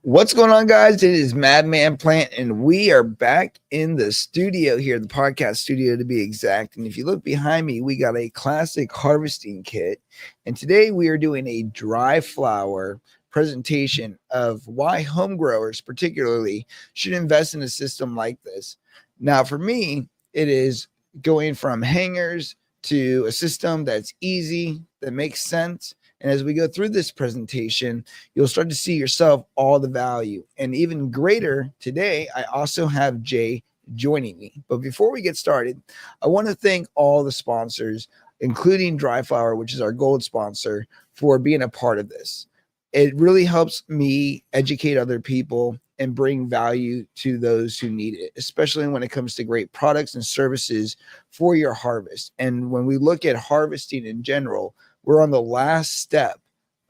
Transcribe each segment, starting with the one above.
What's going on, guys? It is MadMan Plant, and we are back in the studio here, the podcast studio to be exact. And if you look behind me, we got a classic harvesting kit. And today we are doing a dry flower presentation of why home growers, particularly, should invest in a system like this. Now, for me, it is going from hangers to a system that's easy, that makes sense. And as we go through this presentation, you'll start to see yourself all the value. And even greater, today, I also have Jay joining me. But before we get started, I want to thank all the sponsors, including DriFlower, which is our gold sponsor, for being a part of this. It really helps me educate other people and bring value to those who need it, especially when it comes to great products and services for your harvest. And when we look at harvesting in general, we're on the last step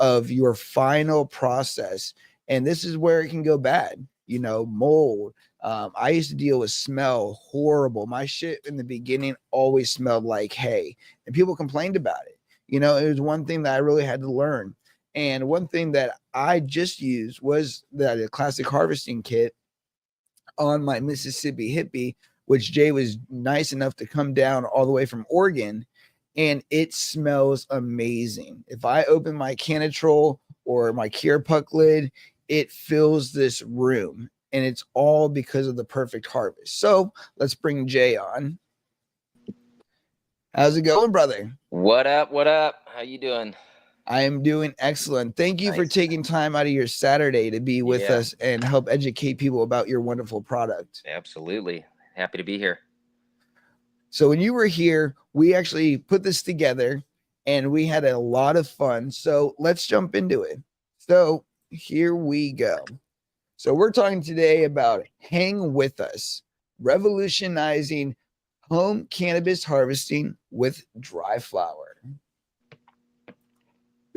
of your final process. And this is where it can go bad, mold. I used to deal with smell, horrible. My shit in the beginning always smelled like hay, and people complained about it. It was one thing that I really had to learn. And one thing that I just used was the classic harvesting kit on my Mississippi Hippie, which Jay was nice enough to come down all the way from Oregon, and it smells amazing. If I open my Canitrol or my Cure Puck lid, it fills this room, and it's all because of the perfect harvest. So let's bring Jay on. How's it going, brother? What up? What up? How you doing? I am doing excellent. Thank you for taking time out of your Saturday to be with us and help educate people about your wonderful product. Absolutely. Happy to be here. So when you were here, we actually put this together and we had a lot of fun. So let's jump into it. So here we go. So we're talking today about Hang With Us, revolutionizing home cannabis harvesting with DriFlower.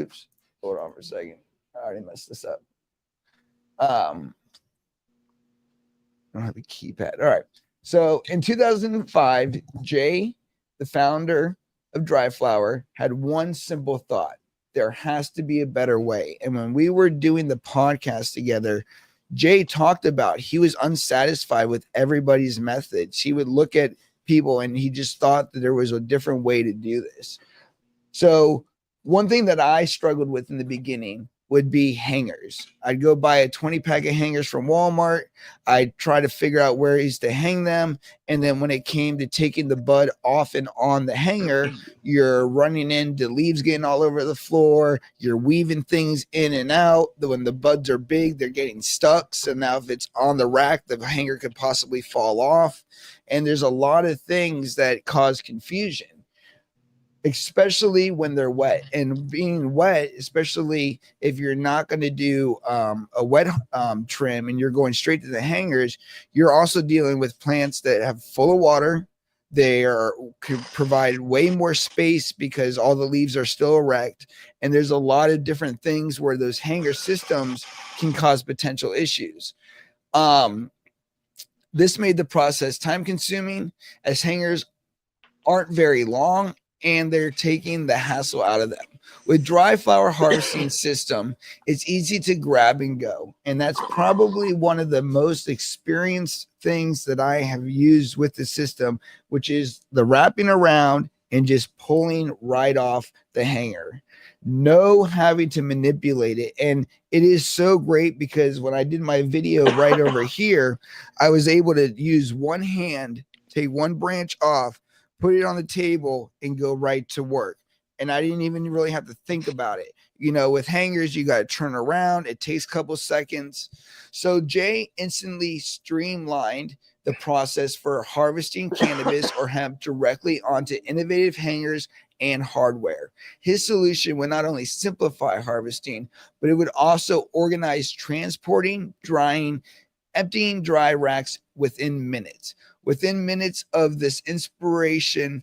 Oops, hold on for a second. I already messed this up. I don't have a keypad. All right. So in 2005, Jay, the founder of DriFlower, had one simple thought. There has to be a better way. And when we were doing the podcast together, Jay talked about he was unsatisfied with everybody's methods. He would look at people and he just thought that there was a different way to do this. So one thing that I struggled with in the beginning would be hangers. I'd go buy a 20-pack of hangers from Walmart. I'd try to figure out where he's to hang them. And then when it came to taking the bud off and on the hanger, you're running into leaves getting all over the floor. You're weaving things in and out. When the buds are big, they're getting stuck. So now if it's on the rack, the hanger could possibly fall off. And there's a lot of things that cause confusion, especially when they're wet. And being wet, especially if you're not going to do a wet trim and you're going straight to the hangers, you're also dealing with plants that have full of water. They could provide way more space because all the leaves are still erect. And there's a lot of different things where those hanger systems can cause potential issues. This made the process time consuming, as hangers aren't very long and they're taking the hassle out of them. With DriFlower harvesting system, it's easy to grab and go. And that's probably one of the most experienced things that I have used with the system, which is the wrapping around and just pulling right off the hanger. No having to manipulate it. And it is so great because when I did my video right over here, I was able to use one hand, take one branch off, put it on the table and go right to work. And I didn't even really have to think about it. With hangers, you got to turn around. It takes a couple seconds. So Jay instantly streamlined the process for harvesting cannabis or hemp directly onto innovative hangers and hardware. His solution would not only simplify harvesting, but it would also organize transporting, drying, emptying dry racks within minutes. Within minutes of this inspiration,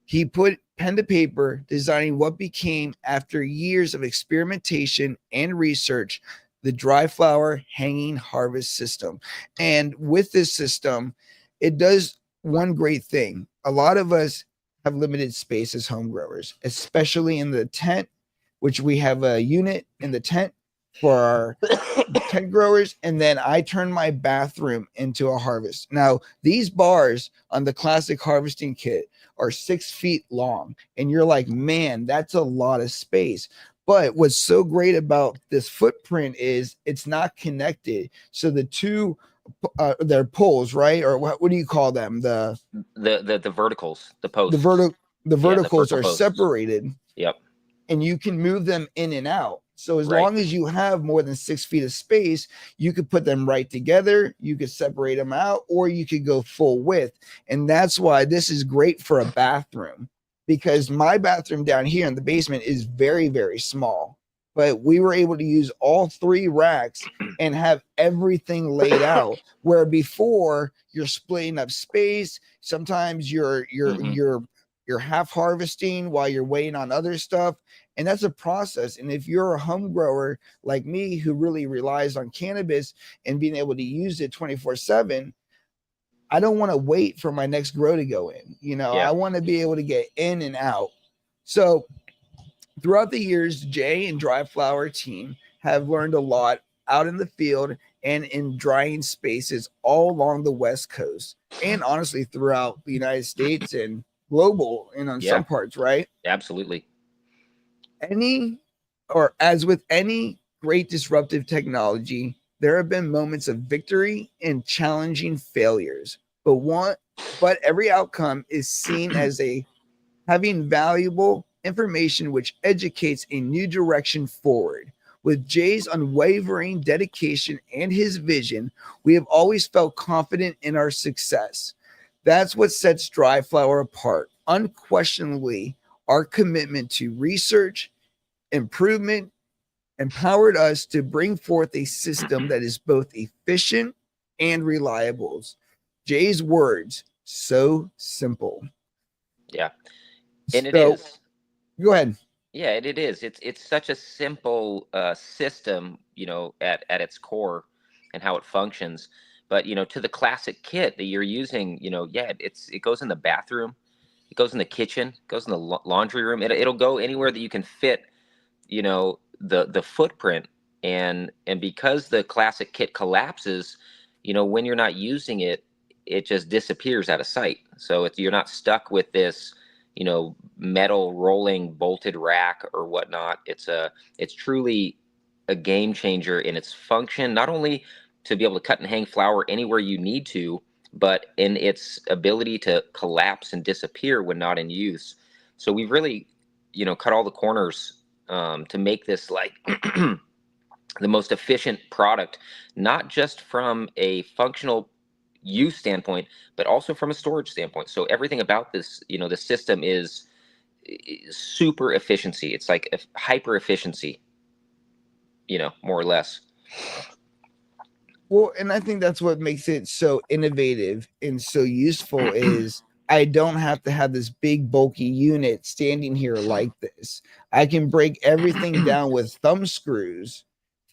he put pen to paper, designing what became, after years of experimentation and research, the DriFlower hanging harvest system. And with this system, it does one great thing. A lot of us have limited space as home growers, especially in the tent, which we have a unit in the tent for our tent growers, and then I turn my bathroom into a harvest. Now, these bars on the classic harvesting kit are 6 feet long, and you're like, man, that's a lot of space. But what's so great about this footprint is it's not connected. So the two, they're poles, right? Or what do you call them? The verticals, the The posts. vertical the Yeah, the verticals vertical are posts. separated, Yep. and you can move them in and out. So as Right. long as you have more than 6 feet of space, you could put them right together. You could separate them out, or you could go full width. And that's why this is great for a bathroom, because my bathroom down here in the basement is very, very small. But we were able to use all three racks and have everything laid out. Where before you're splitting up space, sometimes Hmm. you're half harvesting while you're waiting on other stuff, and that's a process. And if you're a home grower like me who really relies on cannabis and being able to use it 24/7, I don't want to wait for my next grow to go in. Yeah. I want to be able to get in and out. So throughout the years, Jay and DriFlower team have learned a lot out in the field and in drying spaces all along the West Coast, and honestly throughout the United States and global and on Yeah. some parts, right? Absolutely. Any, or as with any great disruptive technology, there have been moments of victory and challenging failures. But every outcome is seen as a having valuable information which educates a new direction forward. With Jay's unwavering dedication and his vision, we have always felt confident in our success. That's what sets DriFlower apart. Unquestionably, our commitment to research, improvement, empowered us to bring forth a system that is both efficient and reliable. Jay's words, so simple. Yeah. And it So is. go ahead. Yeah, it is. It's such a simple system, at its core and how it functions. But to the classic kit that you're using, yeah, it goes in the bathroom, it goes in the kitchen, it goes in the laundry room. It'll go anywhere that you can fit, the footprint. And because the classic kit collapses, when you're not using it, it just disappears out of sight. So you're not stuck with this, metal rolling bolted rack or whatnot. It's truly a game changer in its function, not only to be able to cut and hang flour anywhere you need to, but in its ability to collapse and disappear when not in use. So we've really, cut all the corners, to make this like the most efficient product, not just from a functional use standpoint, but also from a storage standpoint. So everything about this, the system is super efficiency. It's like hyper efficiency, more or less. Well, and I think that's what makes it so innovative and so useful is I don't have to have this big bulky unit standing here like this. I can break everything down with thumb screws,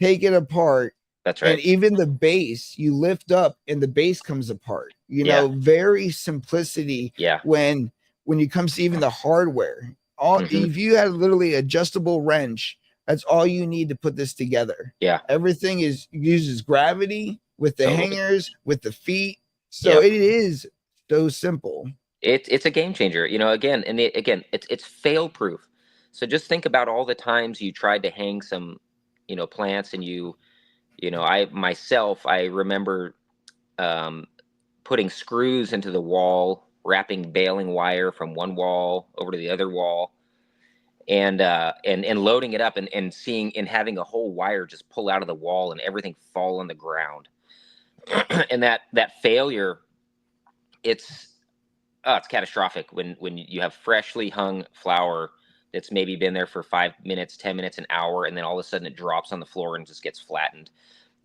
take it apart, That's and right. even the base you lift up and the base comes apart. Yeah. Very simplicity Yeah. when it comes to even the hardware. All Hmm. if you had literally adjustable wrench, that's all you need to put this together. Yeah. Everything is uses gravity with the Totally. hangers, with the feet. So Yep. it is so simple. It's a game changer, again, and again, it's fail proof. So just think about all the times you tried to hang some, plants, and I remember, um, putting screws into the wall, wrapping baling wire from one wall over to the other wall, and loading it up, and seeing and having a whole wire just pull out of the wall and everything fall on the ground. And that failure, it's it's catastrophic when you have freshly hung flour that's maybe been there for 5 minutes, 10 minutes, an hour, and then all of a sudden it drops on the floor and just gets flattened.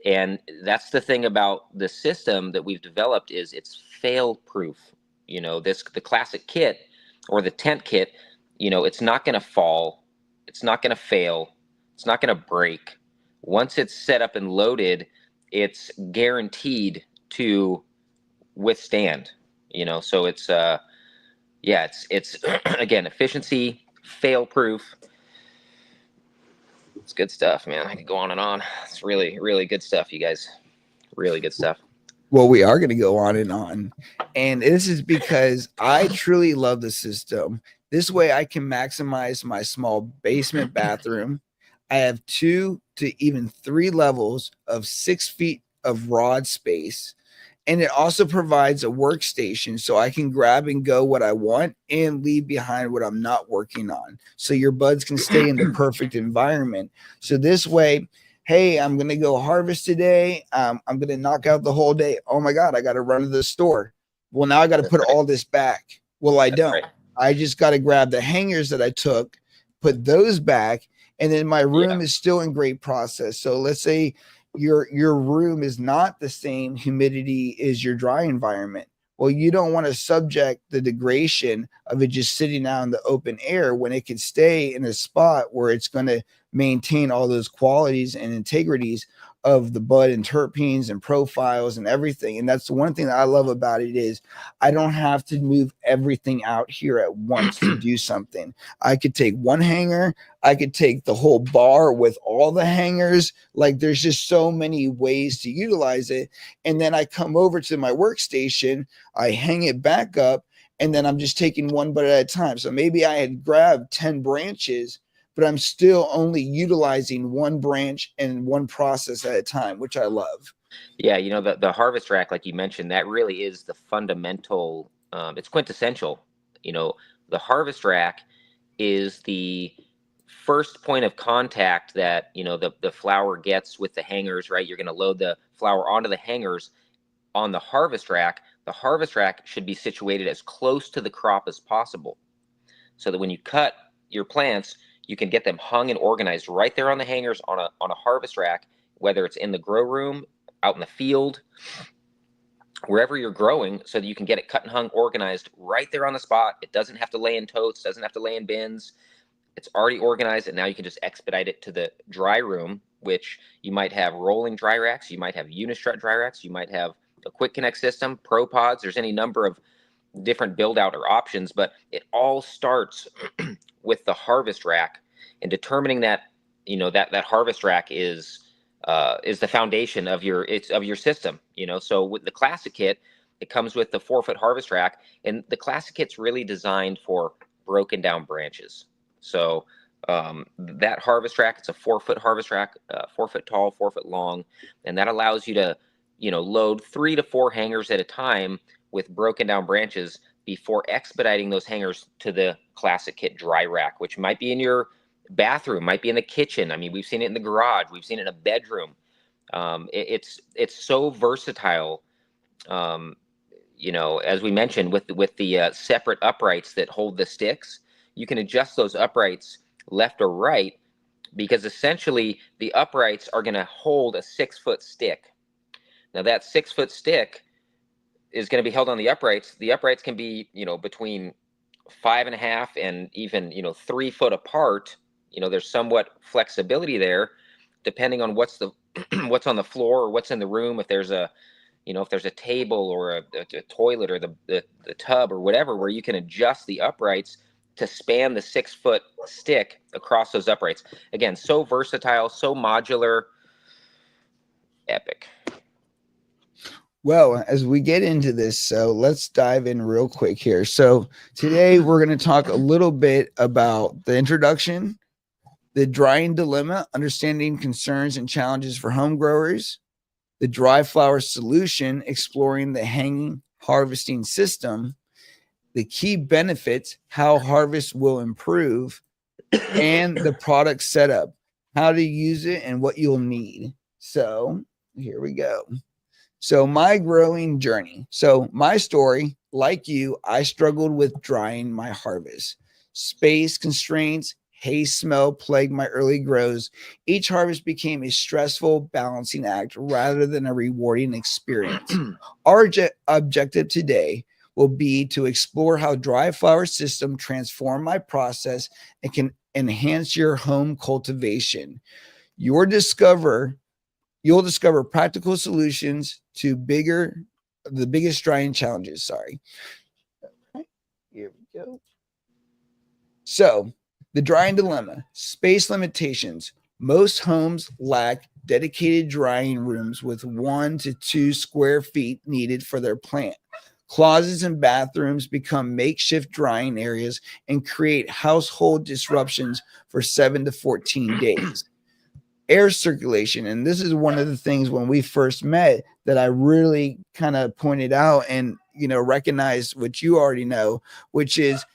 And that's the thing about the system that we've developed, is it's fail proof. The classic kit or the tent kit, it's not going to fall, it's not going to fail, it's not going to break. Once it's set up and loaded, it's guaranteed to withstand. So it's yeah, it's again, efficiency, fail proof. It's good stuff, man. I could go on and on. It's really, really good stuff, you guys. Really good stuff. Well, we are going to go on and on. And this is because I truly love the system. This way I can maximize my small basement bathroom. I have 2 to even 3 levels of 6 feet of rod space. And it also provides a workstation so I can grab and go what I want and leave behind what I'm not working on. So your buds can stay in the perfect environment. So this way, hey, I'm going to go harvest today. I'm going to knock out the whole day. Oh my God, I got to run to the store. Well, now I got to put all this back. Well, I don't. Right. I just got to grab the hangers that I took, put those back, and then my room is still in great process. So let's say your room is not the same humidity as your dry environment. Well, you don't want to subject the degradation of it just sitting out in the open air when it can stay in a spot where it's going to maintain all those qualities and integrities of the bud and terpenes and profiles and everything. And that's the one thing that I love about it is I don't have to move everything out here at once to do something. I could take one hanger, I could take the whole bar with all the hangers. Like there's just so many ways to utilize it. And then I come over to my workstation, I hang it back up, and then I'm just taking one bud at a time. So maybe I had grabbed 10 branches, but I'm still only utilizing one branch and one process at a time, which I love. Yeah, you know, the harvest rack, like you mentioned, that really is the fundamental, it's quintessential. You know, the harvest rack is the first point of contact that, you know, the flower gets with the hangers, right? You're going to load the flower onto the hangers on the harvest rack. The harvest rack should be situated as close to the crop as possible so that when you cut your plants, you can get them hung and organized right there on the hangers on a harvest rack, whether it's in the grow room, out in the field, wherever you're growing, so that you can get it cut and hung, organized right there on the spot. It doesn't have to lay in totes, doesn't have to lay in bins. It's already organized, and now you can just expedite it to the dry room, which you might have rolling dry racks, you might have unistrut dry racks, you might have a quick connect system, pro pods. There's any number of different build out or options, but it all starts with the harvest rack, and determining that, you know, that harvest rack is the foundation of your system. You know, so with the classic kit, it comes with the 4-foot harvest rack, and the classic kit's really designed for broken down branches. So that harvest rack, it's a 4-foot harvest rack, 4 foot tall, 4 foot long, and that allows you to, you know, load 3 to 4 hangers at a time with broken down branches before expediting those hangers to the classic kit dry rack, which might be in your bathroom, might be in the kitchen. I mean, we've seen it in the garage, we've seen it in a bedroom. It's so versatile. You know, as we mentioned, with the separate uprights that hold the sticks, you can adjust those uprights left or right, because essentially the uprights are going to hold a 6-foot stick. Now that 6-foot stick is going to be held on the uprights. The uprights can be, you know, between 5.5 and even, you know, 3 foot apart. You know, there's somewhat flexibility there, depending on what's what's on the floor or what's in the room. If there's a, you know, if there's a table or a toilet or the tub or whatever, where you can adjust the uprights to span the 6-foot stick across those uprights. Again, so versatile, so modular, epic. Well, as we get into this, so let's dive in real quick here. So today we're going to talk a little bit about the introduction, the drying dilemma, understanding concerns and challenges for home growers, the DriFlower solution, exploring the hanging harvesting system, the key benefits, how harvest will improve, and the product setup, how to use it and what you'll need. So here we go. So my growing journey. So my story, like you, I struggled with drying my harvest. Space constraints, hay smell plagued my early grows. Each harvest became a stressful balancing act rather than a rewarding experience. Our objective today will be to explore how DriFlower system transform my process and can enhance your home cultivation. You'll discover practical solutions to the biggest drying challenges. Sorry. Here we go. So, the drying dilemma, space limitations. Most homes lack dedicated drying rooms with 1 to 2 square feet needed for their plant. Closets and bathrooms become makeshift drying areas and create household disruptions for 7 to 14 days. Air circulation, and this is one of the things when we first met that I really kind of pointed out and recognized what you already know, which is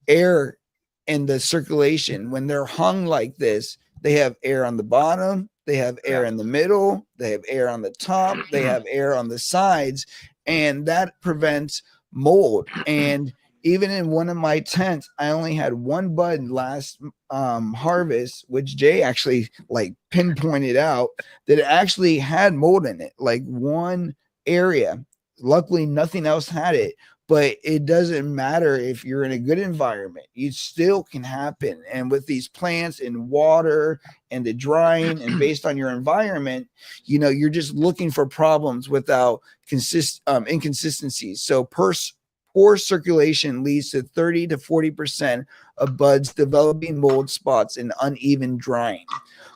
air and the circulation. When they're hung like this, they have air on the bottom, they have air in the middle, they have air on the top, they have air on the sides, and that prevents mold. And even in one of my tents, I only had one bud last harvest, which Jay actually like pinpointed out that it actually had mold in it, like one area. Luckily, nothing else had it, but it doesn't matter if you're in a good environment, it still can happen. And with these plants and water and the drying and based on your environment, you're just looking for problems without inconsistencies. So poor circulation leads to 30 to 40% of buds developing mold spots and uneven drying.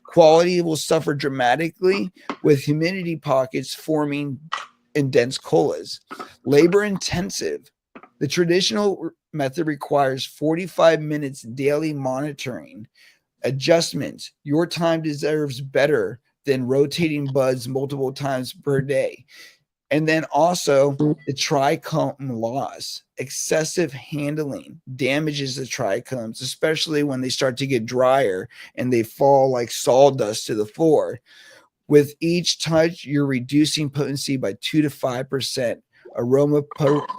Quality will suffer dramatically with humidity pockets forming in dense colas. Labor intensive. The traditional method requires 45 minutes daily monitoring. Adjustments. Your time deserves better than rotating buds multiple times per day. And then also the trichome loss. Excessive handling damages the trichomes, especially when they start to get drier and they fall like sawdust to the floor. With each touch, you're reducing potency by 2 to 5%. Aroma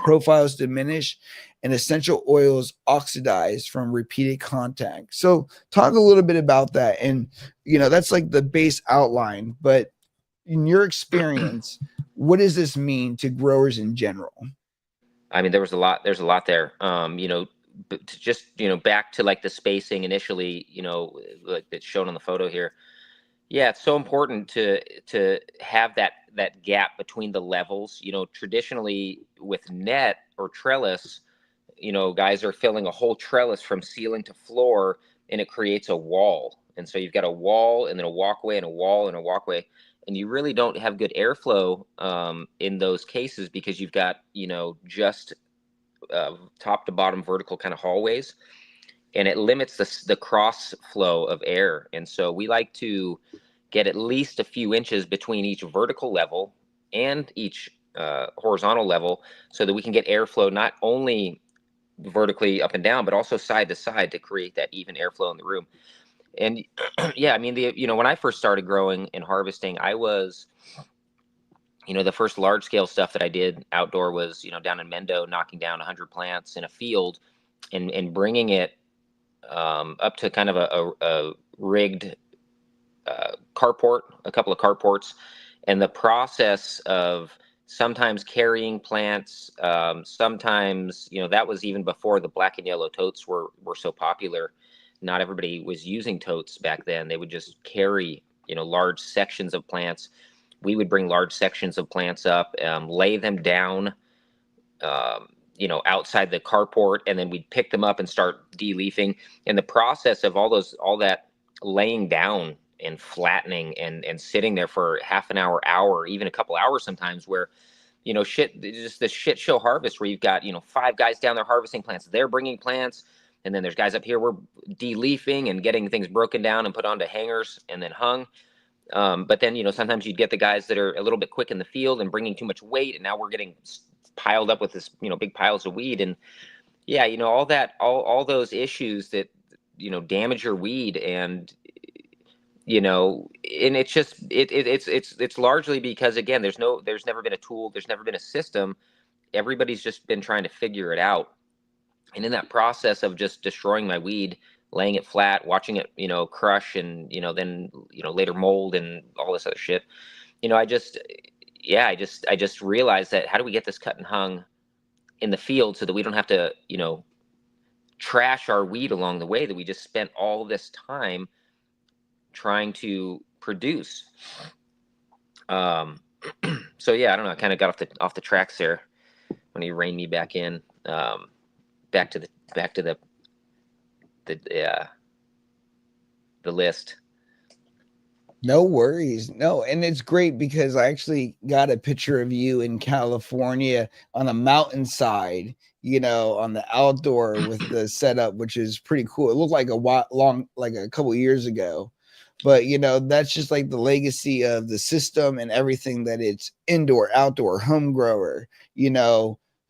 profiles diminish and essential oils oxidize from repeated contact. So talk a little bit about that. And, that's like the base outline, but in your experience, what does this mean to growers in general? I mean, there's a lot there. Just, back to like the spacing initially, like it's shown on the photo here. Yeah, it's so important to have that gap between the levels. Traditionally with net or trellis, guys are filling a whole trellis from ceiling to floor, and it creates a wall. And so you've got a wall and then a walkway and a wall and a walkway, and you really don't have good airflow in those cases because you've got just top to bottom vertical kind of hallways, and it limits the cross flow of air. And so we like to get at least a few inches between each vertical level and each horizontal level so that we can get airflow not only vertically up and down, but also side to side to create that even airflow in the room. And yeah, I mean, when I first started growing and harvesting, I was, the first large scale stuff that I did outdoor was, down in Mendo, knocking down 100 plants in a field and bringing it up to kind of a rigged carport, a couple of carports, and the process of sometimes carrying plants, sometimes, that was even before the black and yellow totes were so popular. Not everybody was using totes back then. They would just carry, large sections of plants. We would bring large sections of plants up, lay them down, outside the carport, and then we'd pick them up and start de-leafing. And the process of all that laying down and flattening and sitting there for half an hour, even a couple hours sometimes, where just the shit show harvest where you've got 5 guys down there harvesting plants, they're bringing plants, and then there's guys up here, we're de-leafing and getting things broken down and put onto hangers and then hung. But then sometimes you'd get the guys that are a little bit quick in the field and bringing too much weight, and now we're getting piled up with this big piles of weed. And yeah, all those issues that damage your weed. And and it's just it's largely because, again, there's never been a tool, there's never been a system. Everybody's just been trying to figure it out, and in that process of just destroying my weed, laying it flat, watching it crush, and then later mold and all this other shit, I just realized that, how do we get this cut and hung in the field so that we don't have to trash our weed along the way that we just spent all this time trying to produce. So yeah, I don't know, I kind of got off the tracks there when you reined me back in, back to the list. No worries. No, and it's great because I actually got a picture of you in California on a mountainside, on the outdoor with the setup, which is pretty cool. It looked like like a couple years ago. But that's just like the legacy of the system and everything that it's indoor, outdoor, home grower,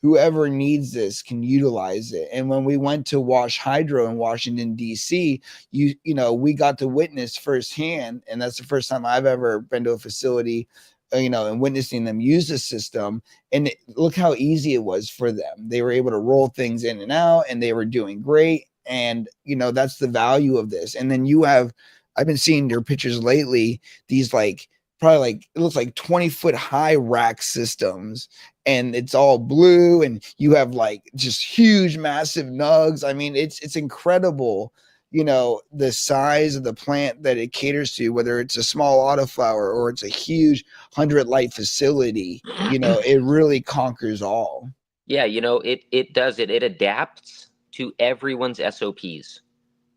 whoever needs this can utilize it. And when we went to Wash Hydro in Washington, DC, we got to witness firsthand, and that's the first time I've ever been to a facility, and witnessing them use the system. And look how easy it was for them. They were able to roll things in and out, and they were doing great. And that's the value of this. And then I've been seeing your pictures lately, these like probably like it looks like 20-foot high rack systems, and it's all blue, and you have like just huge massive nugs. I mean, it's incredible, the size of the plant that it caters to, whether it's a small autoflower or it's a huge 100 light facility. It really conquers all. Yeah, it does it. It adapts to everyone's SOPs,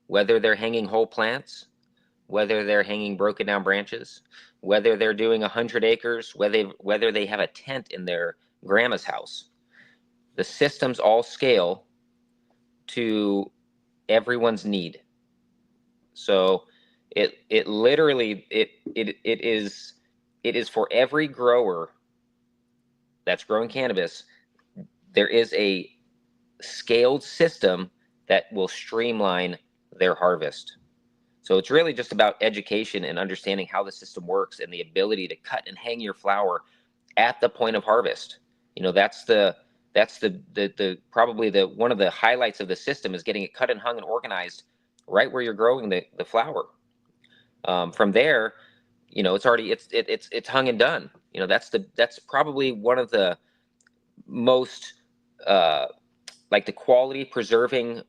whether they're hanging whole plants, whether they're hanging broken down branches, whether they're doing 100 acres, whether they have a tent in their grandma's house. The systems all scale to everyone's need. So it literally it is for every grower that's growing cannabis. There is a scaled system that will streamline their harvest. So it's really just about education and understanding how the system works and the ability to cut and hang your flower at the point of harvest. That's the probably the one of the highlights of the system is getting it cut and hung and organized right where you're growing the flower. From there, it's hung and done. That's probably one of the most like the quality preserving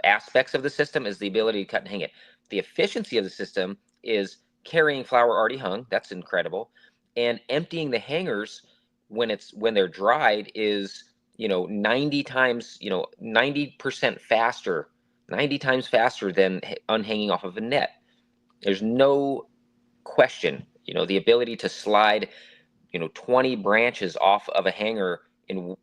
aspects of the system is the ability to cut and hang it. The efficiency of the system is carrying flower already hung. That's incredible. And emptying the hangers when they're dried is 90 times 90% faster, 90 times faster than unhanging off of a net. There's no question. The ability to slide 20 branches off of a hanger in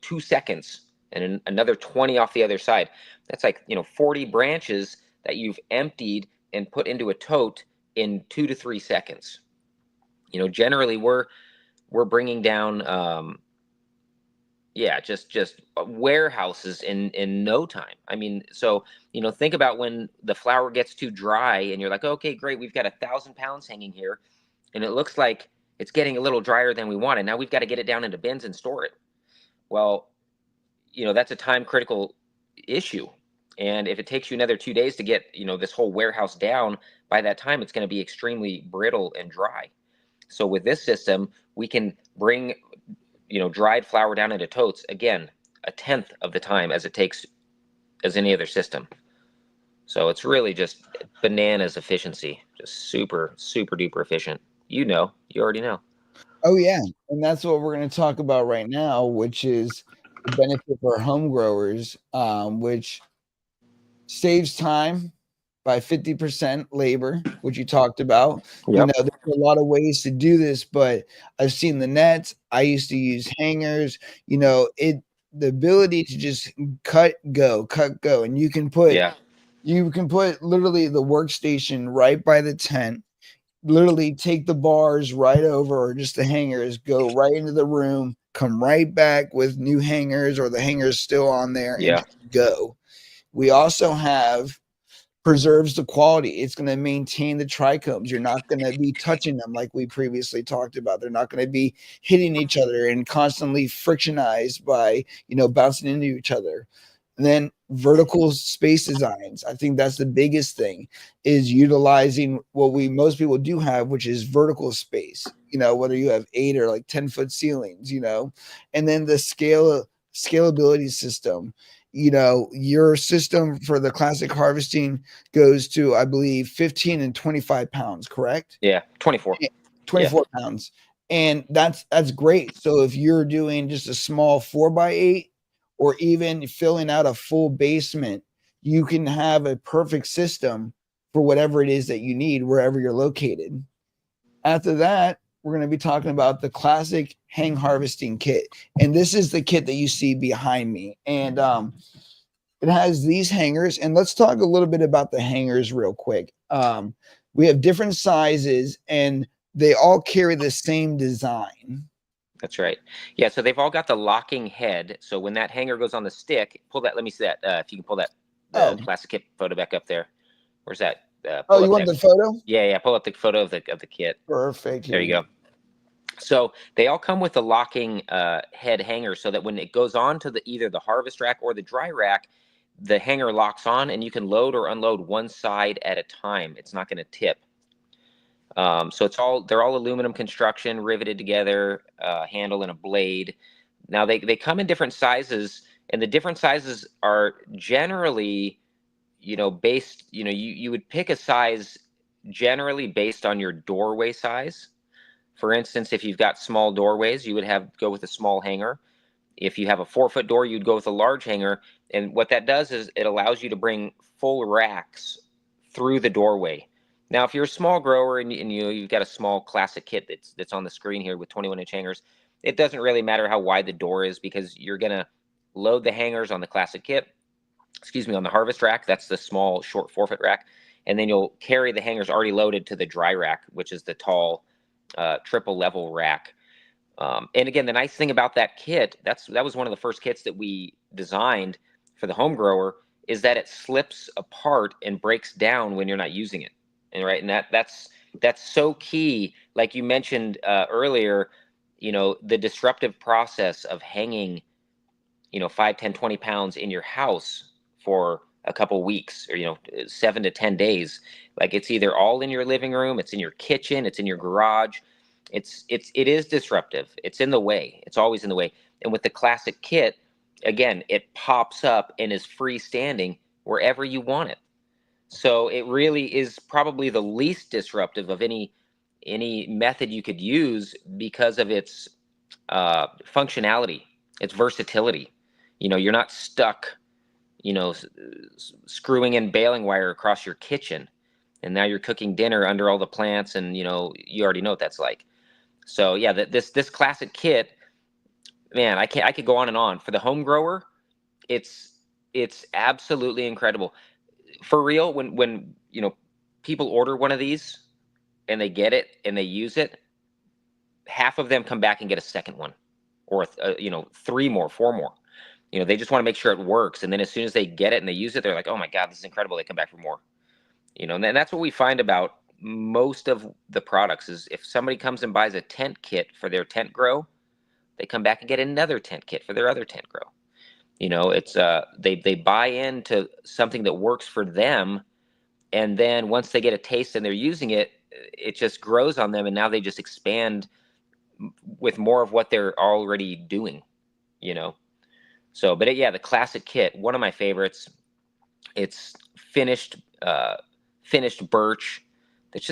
2 seconds and another 20 off the other side. That's like 40 branches that you've emptied and put into a tote in 2 to 3 seconds. Generally we're bringing down just warehouses in no time. I mean, so think about when the flower gets too dry and you're like, okay, great, we've got 1,000 pounds hanging here, and it looks like it's getting a little drier than we wanted. Now we've got to get it down into bins and store it. Well, that's a time critical issue. And if it takes you another 2 days to get, this whole warehouse down, by that time, it's going to be extremely brittle and dry. So with this system, we can bring, dried flower down into totes, again, 1/10 of the time as it takes as any other system. So it's really just bananas efficiency, just super, super duper efficient. You already know. Oh yeah, and that's what we're going to talk about right now, which is the benefit for home growers, which saves time by 50%, labor, which you talked about. Yep. There's a lot of ways to do this, but I've seen the nets. I used to use hangers. The ability to just cut, go, and you can put literally the workstation right by the tent. Literally take the bars right over, or just the hangers, go right into the room, come right back with new hangers, or the hangers still on there, and just go. We also have preserves the quality. It's going to maintain the trichomes. You're not going to be touching them like we previously talked about. They're not going to be hitting each other and constantly frictionized by, bouncing into each other. And then vertical space designs. I think that's the biggest thing, is utilizing what most people do have, which is vertical space, whether you have 8 or like 10-foot ceilings, and then the scalability system. Your system for the classic harvesting goes to, I believe, 15 and 25 pounds, correct? Yeah, 24. 24 pounds. And that's great. So if you're doing just a small 4x8, or even filling out a full basement, you can have a perfect system for whatever it is that you need, wherever you're located. After that, we're going to be talking about the classic hang harvesting kit. And this is the kit that you see behind me. And it has these hangers. And let's talk a little bit about the hangers real quick. We have different sizes and they all carry the same design. That's right. Yeah, so they've all got the locking head. So when that hanger goes on the stick, pull that. Let me see that. If you can pull that the classic kit photo back up there. Where's that? Oh, you want the photo? Yeah, pull up the photo of the kit. Perfect. There you go. So they all come with the locking head hanger, so that when it goes on to either the harvest rack or the dry rack, the hanger locks on, and you can load or unload one side at a time. It's not going to tip. So they're all aluminum construction, riveted together, handle and a blade. Now they come in different sizes, and the different sizes are generally, based, you would pick a size generally based on your doorway size. For instance, if you've got small doorways, you would go with a small hanger. If you have a 4-foot door, you'd go with a large hanger. And what that does is it allows you to bring full racks through the doorway. Now, if you're a small grower and you've got a small classic kit that's on the screen here with 21-inch hangers, it doesn't really matter how wide the door is, because you're going to load the hangers on the classic kit, on the harvest rack. That's the small, short 4-foot rack. And then you'll carry the hangers already loaded to the dry rack, which is the tall triple level rack. And again, the nice thing about that kit, that was one of the first kits that we designed for the home grower, is that it slips apart and breaks down when you're not using it. And that's so key. Like you mentioned earlier, the disruptive process of hanging, 5, 10, 20 pounds in your house for a couple weeks, or 7 to 10 days. Like, it's either all in your living room, it's in your kitchen, it's in your garage. It is disruptive. It's in the way. It's always in the way. And with the classic kit, again, it pops up and is freestanding wherever you want it. So it really is probably the least disruptive of any method you could use, because of its functionality, its versatility. You're not stuck, screwing in baling wire across your kitchen, and now you're cooking dinner under all the plants, and you already know what that's like. So yeah, this classic kit, man, I could go on and on. For the home grower, it's absolutely incredible. For real, when people order one of these and they get it and they use it, half of them come back and get a second one, or 3 more, 4 more. They just want to make sure it works, and then as soon as they get it and they use it, they're like, oh my God, this is incredible. They come back for more. And that's what we find about most of the products, is if somebody comes and buys a tent kit for their tent grow, they come back and get another tent kit for their other tent grow. It's they buy into something that works for them, and then once they get a taste and they're using it, it just grows on them, and now they just expand with more of what they're already doing. So, but yeah, the classic kit, one of my favorites. It's finished birch.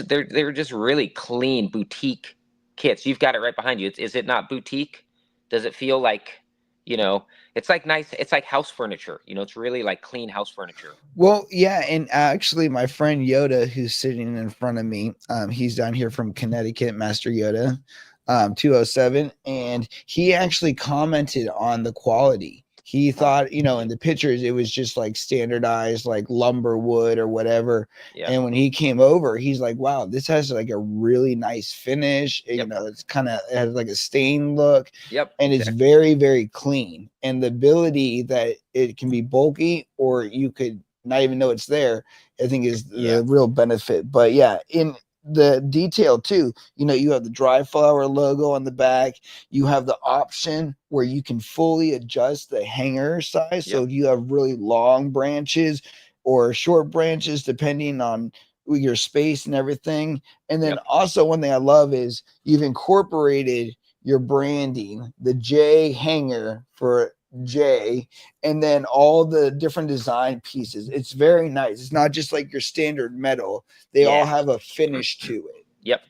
They're just really clean boutique kits. You've got it right behind you. Is it not boutique? Does it feel like, it's like nice, it's like house furniture, it's really like clean house furniture. Well, yeah, and actually my friend Yoda, who's sitting in front of me, he's down here from Connecticut, Master Yoda, 207, and he actually commented on the quality. He thought, in the pictures, it was just like standardized, like lumber wood or whatever. Yeah. And when he came over, he's like, wow, this has like a really nice finish. Yep. It's it has like a stain look. Yep. And it's very, very clean. And the ability that it can be bulky, or you could not even know it's there, I think is the real benefit. But yeah, in the detail too, you have the DriFlower logo on the back. You have the option where you can fully adjust the hanger size. So if you have really long branches or short branches, depending on your space and everything. And then also one thing I love is you've incorporated your branding, the J hanger for J, and then all the different design pieces. It's very nice. It's not just like your standard metal. They all have a finish to it. Yep.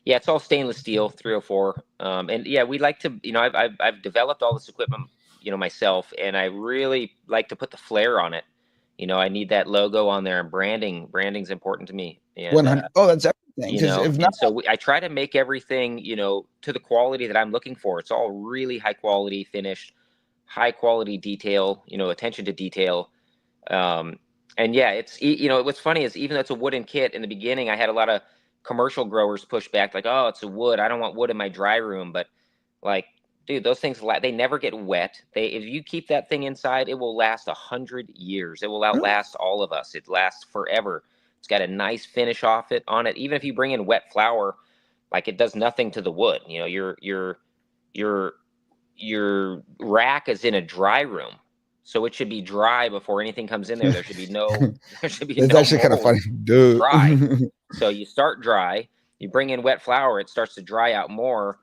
Yeah, it's all stainless steel, 304. And yeah, we like to, I've developed all this equipment, myself, and I really like to put the flair on it. I need that logo on there, and branding's important to me. And 100. Oh, that's everything. you Because know, if not, and so I try to make everything, you know, to the quality that I'm looking for. It's all really high quality finished, high quality detail, you know, attention to detail. Um, and yeah, you know, what's funny is even though it's a wooden kit, in the beginning, I had a lot of commercial growers push back, like, oh, it's a wood. I don't want wood in my dry room. But like, dude, those things, they never get wet. If you keep that thing inside, it will last 100 years. It will outlast all of us. It lasts forever. It's got a nice finish on it. Even if you bring in wet flour, like, it does nothing to the wood. You know, your your rack is in a dry room, so it should be dry before anything comes in there. There should be no there should be that's no actually kind of mold. funny, dude. Dry. So you start dry, you bring in wet flour, it starts to dry out more.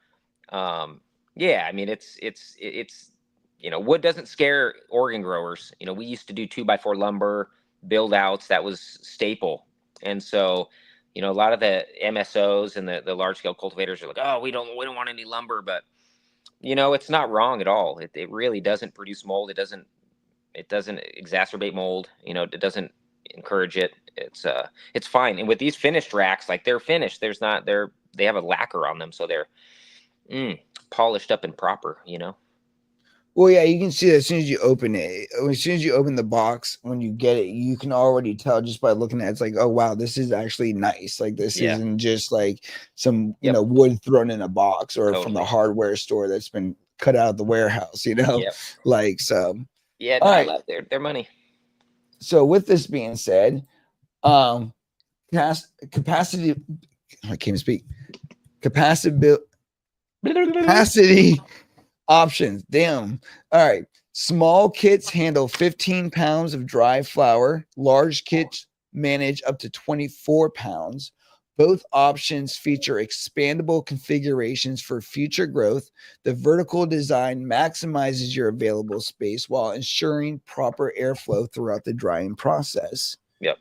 Yeah, I mean, it's you know, wood doesn't scare organ growers. You know, we used to do 2x4 lumber build outs. That was staple. And so, you know, a lot of the MSOs and the large scale cultivators are like, oh, we don't want any lumber. But you know, it's not wrong at all. It really doesn't produce mold. It doesn't exacerbate mold. You know, it doesn't encourage it. It's fine. And with these finished racks, like, they're finished. They have a lacquer on them, so they're polished up and proper. You know. Well, yeah, you can see that as soon as you open it. As soon as you open the box, when you get it, you can already tell just by looking at it. It's like, oh wow, this is actually nice. Like, this Yeah. isn't just like some Yep. wood thrown in a box or from the Totally. hardware store that's been cut out of the warehouse. Yep. Like, so. Yeah. All No, I right. love their money. So with this being said, capacity. I can't even speak. Capacity options. Damn. All right. Small kits handle 15 pounds of dry flour. Large kits manage up to 24 pounds. Both options feature expandable configurations for future growth. The vertical design maximizes your available space while ensuring proper airflow throughout the drying process. Yep.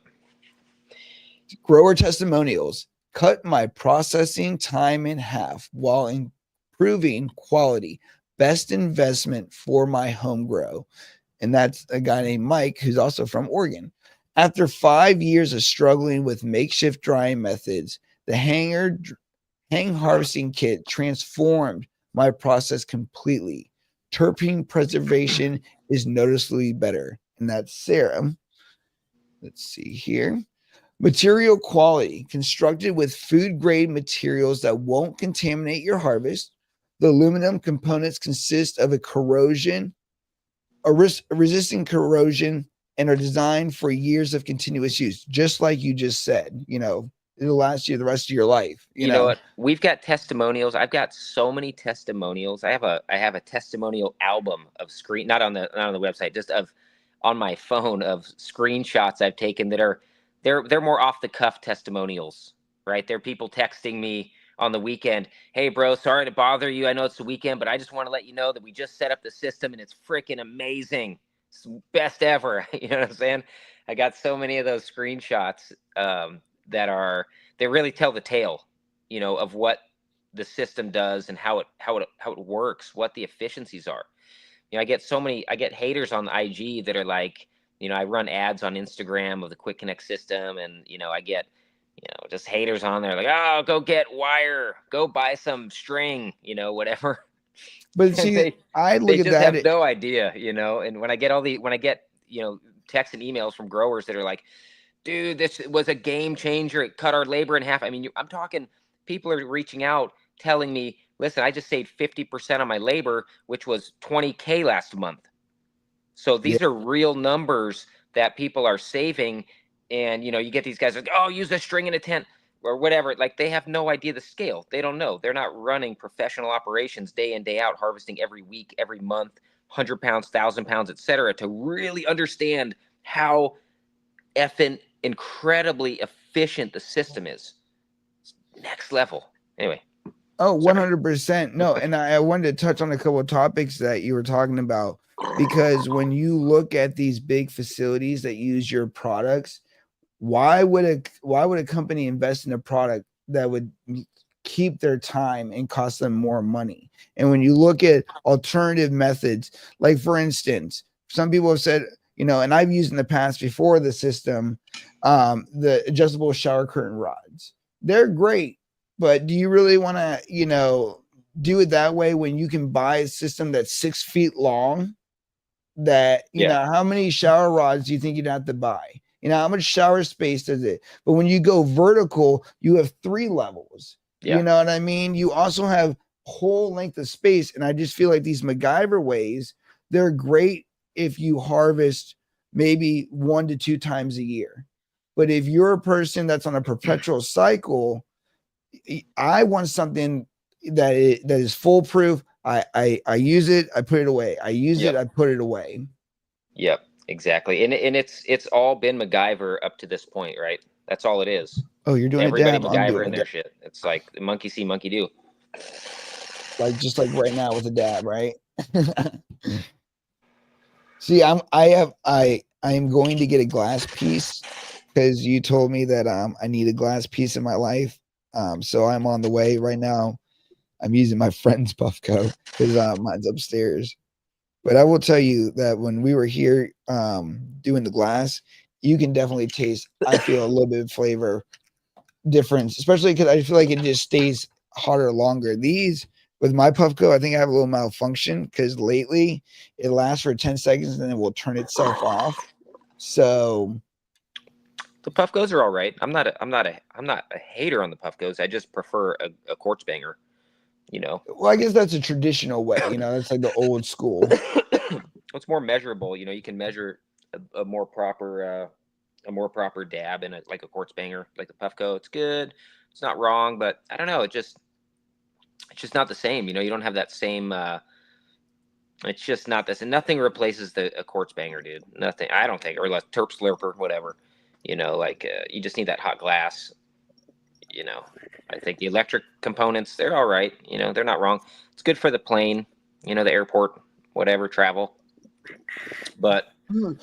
Grower testimonials. Cut my processing time in half while improving quality. Best investment for my home grow. And that's a guy named Mike, who's also from Oregon. After 5 years of struggling with makeshift drying methods, the hang harvesting kit transformed my process completely. Terpene preservation is noticeably better. And that's Sarah. Let's see here. Material quality, constructed with food grade materials that won't contaminate your harvest. The aluminum components consist of resisting corrosion, and are designed for years of continuous use, just like you just said. It'll last you the rest of your life. You know what? We've got testimonials. I've got so many testimonials. I have a testimonial album of not on the website, just on my phone, of screenshots I've taken that are they're more off the cuff testimonials, right? They're people texting me on the weekend. Hey bro, sorry to bother you. I know it's the weekend, but I just want to let you know that we just set up the system and it's freaking amazing. It's best ever. You know what I'm saying? I got so many of those screenshots they really tell the tale, you know, of what the system does and how it works, what the efficiencies are. You know, I get haters on IG that are like, you know, I run ads on Instagram of the Quick Connect system, and you know, I get, you know, just haters on there like, oh, go get wire, go buy some string, you know, whatever. But see, I look they at just that. have no idea, you know. And when I get you know, texts and emails from growers that are like, dude, this was a game changer. It cut our labor in half. I mean, I'm talking, people are reaching out telling me, listen, I just saved 50% on my labor, which was $20K last month. So these are real numbers that people are saving. And, you know, you get these guys like, oh, use a string in a tent or whatever. Like, they have no idea the scale. They don't know. They're not running professional operations day in, day out, harvesting every week, every month, 100 pounds, 1,000 pounds, et cetera, to really understand how effing incredibly efficient the system is. It's next level. Anyway. Oh, 100%. No, and I wanted to touch on a couple of topics that you were talking about, because when you look at these big facilities that use your products, why would a company invest in a product that would keep their time and cost them more money? And when you look at alternative methods, like for instance, some people have said, and I've used in the past before the system, the adjustable shower curtain rods. They're great, but do you really want to, do it that way when you can buy a system that's 6 feet long? That, how many shower rods do you think you'd have to buy? How much shower space does it? But when you go vertical, you have 3 levels. You know what I mean? You also have whole length of space. And I just feel like these MacGyver ways, they're great if you harvest maybe 1 to 2 times a year. But if you're a person that's on a perpetual cycle, I want something that is foolproof. I use it, I put it away. I use it, I put it away. Yep, exactly. And it's all been MacGyver up to this point, right? That's all it is. Oh, you're doing everybody a dab. MacGyver in their shit. It's like monkey see, monkey do. Like just like right now with a dab, right? See, I am going to get a glass piece because you told me that I need a glass piece in my life. So I'm on the way right now. I'm using my friend's Puffco because mine's upstairs. But I will tell you that when we were here doing the glass, you can definitely taste, I feel, a little bit of flavor difference, especially because I feel like it just stays hotter longer. These, with my Puffco, I think I have a little malfunction because lately it lasts for 10 seconds and then it will turn itself off. So the Puffcos are all right. I'm not a hater on the Puffcos. I just prefer a quartz banger. Well, I guess that's a traditional way. That's like the old school. It's more measurable. You can measure a more proper dab in like a quartz banger, like the Puffco. It's good. It's not wrong, but I don't know. It's just not the same. You don't have that same. It's just not this, and nothing replaces a quartz banger, dude. Nothing. I don't think, or like Terp Slurper, whatever. You just need that hot glass. I think the electric components, they're all right. They're not wrong. It's good for the plane, the airport, whatever, travel. But, I'll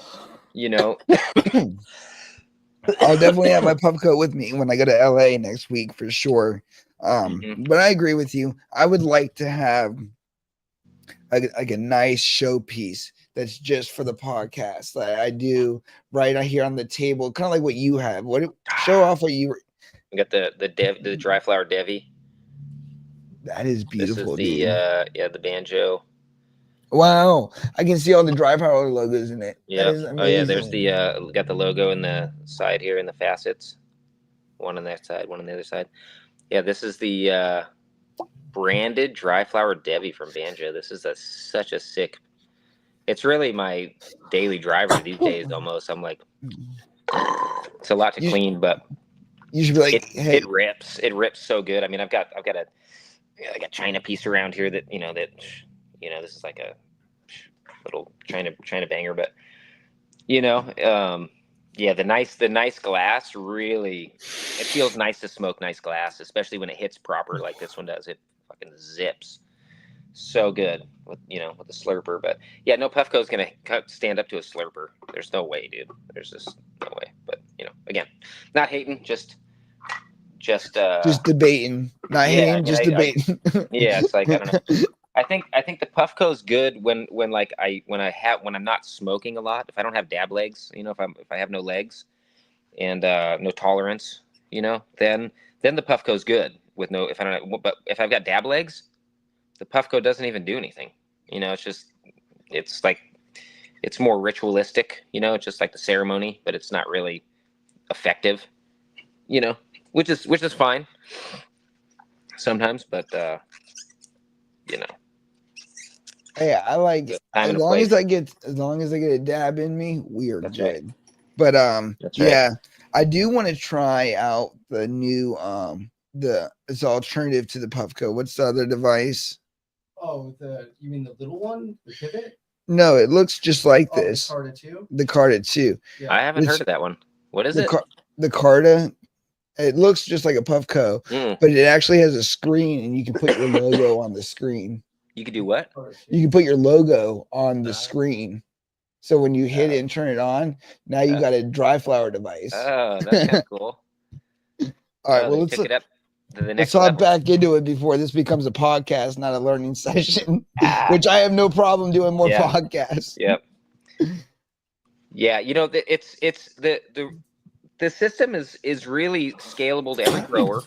definitely have my Puffco with me when I go to LA next week for sure. But I agree with you. I would like to have like a nice showpiece that's just for the podcast that I do right here on the table, kind of like what you have. Show off what you. We got the DriFlower Devi. That is beautiful. This is the banjo. Wow, I can see all the DriFlower logos in it. Yeah. Oh yeah, there's got the logo in the side here in the facets. One on that side, one on the other side. Yeah, this is the branded DriFlower Devi from Banjo. This is such a sick. It's really my daily driver these days. Almost, I'm like, it's a lot to clean, but. You should be like, hey. It rips. It rips so good. I mean, I've got a China piece around here that this is like a little China banger, but the nice glass really, it feels nice to smoke nice glass, especially when it hits proper like this one does. It fucking zips so good with the slurper. But yeah, no Puffco's gonna stand up to a slurper. There's no way, dude. There's just no way. But again, not hating, just debating. Not hating, just debating. It's like, I don't know. I think the Puffco's good when I'm not smoking a lot. If I don't have dab legs, if I have no legs and no tolerance, then the Puffco's good with no. If I don't, but if I've got dab legs, the Puffco doesn't even do anything. It's like it's more ritualistic. It's just like the ceremony, but it's not really effective. Which is fine sometimes, but Hey, I like it. As long as I get a dab in me, we are That's good. Right. But That's yeah, right. I do want to try out the new it's alternative to the Puffco. What's the other device? Oh, you mean the little one, the pivot? No, it looks just like this. The Carta 2? The Carta 2. Yeah. I haven't heard of that one. What is it? The Carta. It looks just like a Puffco, but it actually has a screen, and you can put your logo on the screen. You can do what? You can put your logo on the screen. So when you hit it and turn it on, now you got a DriFlower device. Oh, that's kind of cool. All right, well, let's pick it up to the next let's hop back into it before this becomes a podcast, not a learning session, which I have no problem doing more podcasts. Yep. Yeah, it's the system is really scalable to every grower,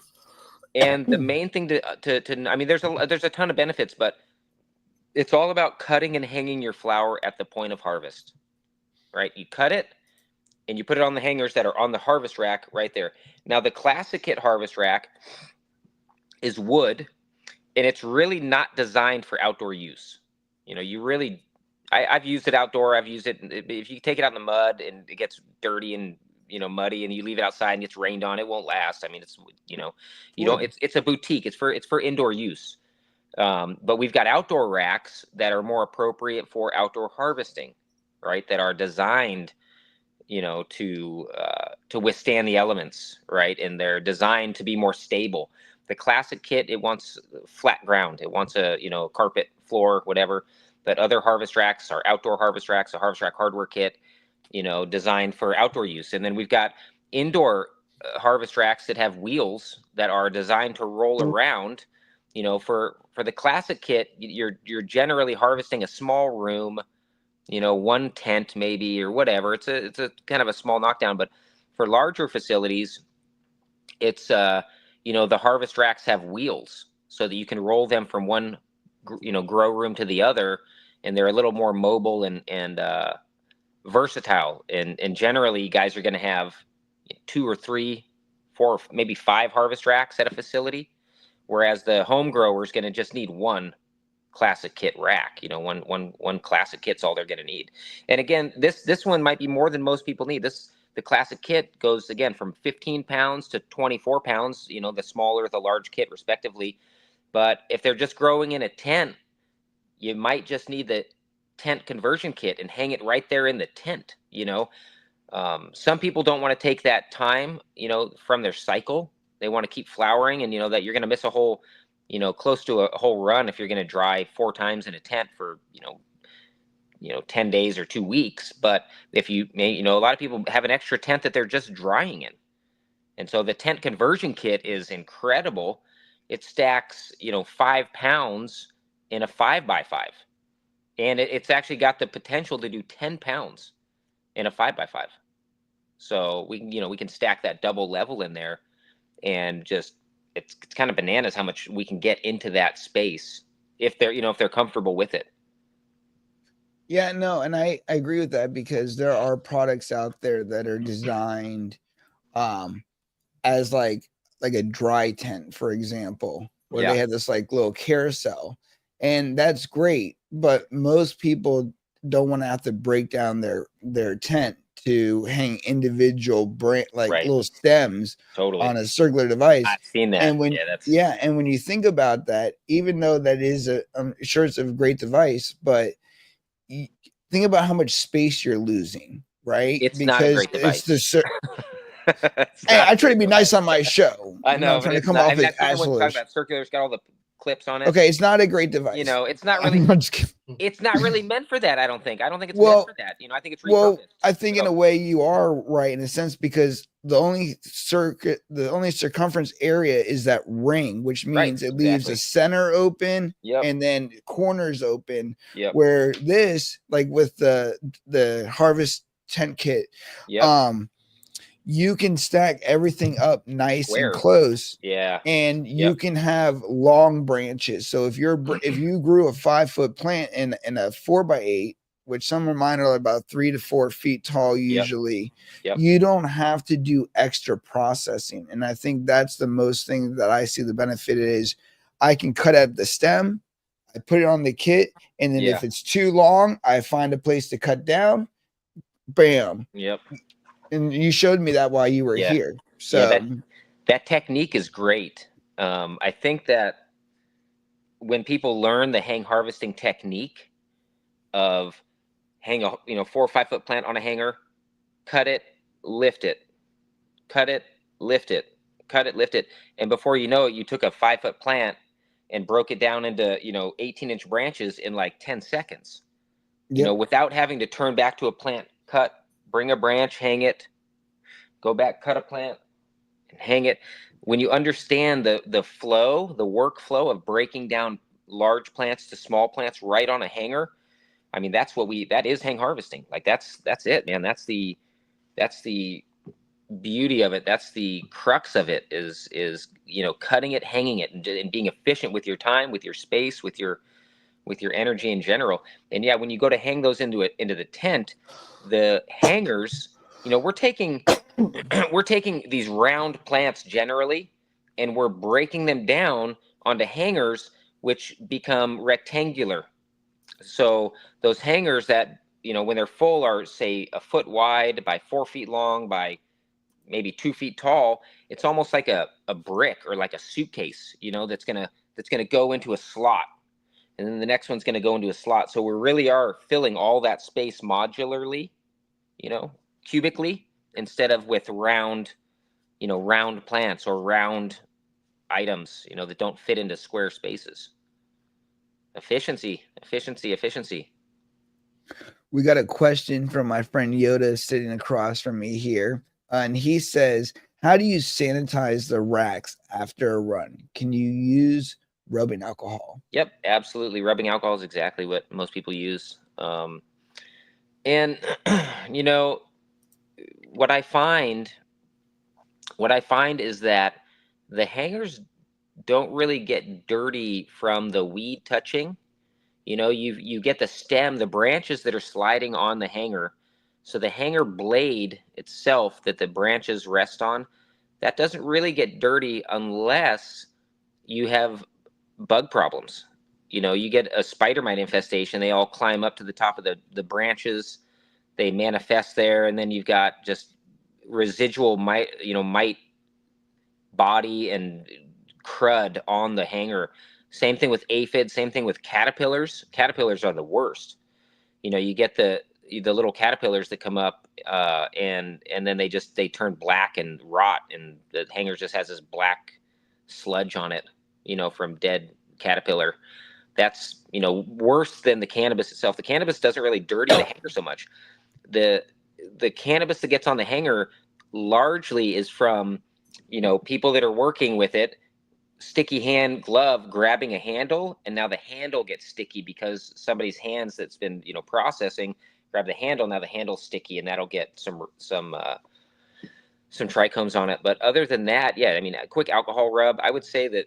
and the main thing to I mean, there's a ton of benefits, but it's all about cutting and hanging your flower at the point of harvest, right? You cut it and you put it on the hangers that are on the harvest rack right there. Now, the classic kit harvest rack is wood, and it's really not designed for outdoor use. You really, I've used it outdoor. I've used it if you take it out in the mud and it gets dirty and muddy, and you leave it outside and gets rained on, it won't last. I mean, it's you don't. Wood. It's a boutique. It's for indoor use. But we've got outdoor racks that are more appropriate for outdoor harvesting, right? That are designed, to withstand the elements, right? And they're designed to be more stable. The classic kit, it wants flat ground. It wants a carpet, floor, whatever. But other harvest racks are outdoor harvest racks, a harvest rack hardware kit, designed for outdoor use. And then we've got indoor harvest racks that have wheels that are designed to roll around. For the classic kit, you're generally harvesting a small room, one tent maybe or whatever. It's a kind of a small knockdown. But for larger facilities, it's the harvest racks have wheels so that you can roll them from one grow room to the other, and they're a little more mobile and versatile. And generally, guys are going to have 2 or 3, 4, maybe 5 harvest racks at a facility, whereas the home grower is going to just need one classic kit rack. One classic kit's all they're going to need. And again, this one might be more than most people need. The classic kit goes again from 15 pounds to 24 pounds. The smaller, the large kit, respectively. But if they're just growing in a tent, you might just need the tent conversion kit and hang it right there in the tent. Some people don't want to take that time, from their cycle. They want to keep flowering, and that you're going to miss a whole, close to a whole run if you're going to dry 4 times in a tent for 10 days or 2 weeks. But if a lot of people have an extra tent that they're just drying in, and so the tent conversion kit is incredible. It stacks 5 pounds in a 5x5, and it's actually got the potential to do 10 pounds in a 5x5. So we can stack that double level in there, and just it's kind of bananas how much we can get into that space if they're comfortable with it. Yeah, no, and I agree with that, because there are products out there that are designed as like a dry tent, for example, where they have this like little carousel, and that's great, but most people don't want to have to break down their tent to hang individual little stems Totally on a circular device. I've seen that. And when and when you think about that, even though that is I'm sure it's a great device, but think about how much space you're losing, right? It's not a great device. Hey, I try to be nice on my show. I know, I'm trying to come off as talking about circular. It's got all the clips on it. Okay, it's not a great device. It's not really. It's not really meant for that. I don't think it's meant for that. I think it's repurposed. Well, I think in a way you are right, in a sense, because the only circumference area is that ring, which means it leaves the center open and then corners open. Where this, like with the harvest tent kit, you can stack everything up nice and close. And you can have long branches. So if you grew a 5-foot plant in a 4x8, which some of mine are about 3 to 4 feet tall usually, you don't have to do extra processing. And I think that's the most thing that I see the benefit is. I can cut out the stem, I put it on the kit, and then if it's too long, I find a place to cut down. Bam. And you showed me that while you were here. So that technique is great. I think that when people learn the hang harvesting technique of hang a 4 or 5 foot plant on a hanger, cut it, lift it, cut it, lift it, cut it, lift it, and before you know it, you took a 5-foot plant and broke it down into 18-inch branches in like 10 seconds. Without having to turn back to a plant, cut, bring a branch, hang it, go back, cut a plant, and hang it. When you understand the workflow of breaking down large plants to small plants right on a hanger, I mean, that is hang harvesting. Like that's it, man. That's the beauty of it. That's the crux of it is, cutting it, hanging it, and being efficient with your time, with your space, with your energy in general. And yeah, when you go to hang those into the tent, the hangers, we're taking we're taking these round plants generally, and we're breaking them down onto hangers, which become rectangular. So those hangers that, when they're full are, say, a foot wide by 4 feet long by maybe 2 feet tall. It's almost like a brick or like a suitcase, that's gonna go into a slot, and then the next one's gonna go into a slot. So we really are filling all that space modularly, cubically, instead of with round plants or round items, that don't fit into square spaces. Efficiency. We got a question from my friend Yoda sitting across from me here. And he says, how do you sanitize the racks after a run? Can you use rubbing alcohol? Yep, absolutely. Rubbing alcohol is exactly what most people use. And what I find is that the hangers don't really get dirty from the weed touching. You get the stem, the branches that are sliding on the hanger. So the hanger blade itself that the branches rest on, that doesn't really get dirty unless you have bug problems. You get a spider mite infestation. They all climb up to the top of the branches. They manifest there, and then you've got just residual mite body and crud on the hanger. Same thing with aphids, same thing with caterpillars. Caterpillars are the worst. You get the little caterpillars that come up, and then they turn black and rot, and the hanger just has this black sludge on it, from dead caterpillar. That's, worse than the cannabis itself. The cannabis doesn't really dirty the hanger so much. The cannabis that gets on the hanger largely is from, people that are working with it, sticky hand glove grabbing a handle, and now the handle gets sticky because somebody's hands that's been processing grab the handle. Now the handle's sticky, and that'll get some trichomes on it. But other than that, yeah, I mean, a quick alcohol rub. I would say that,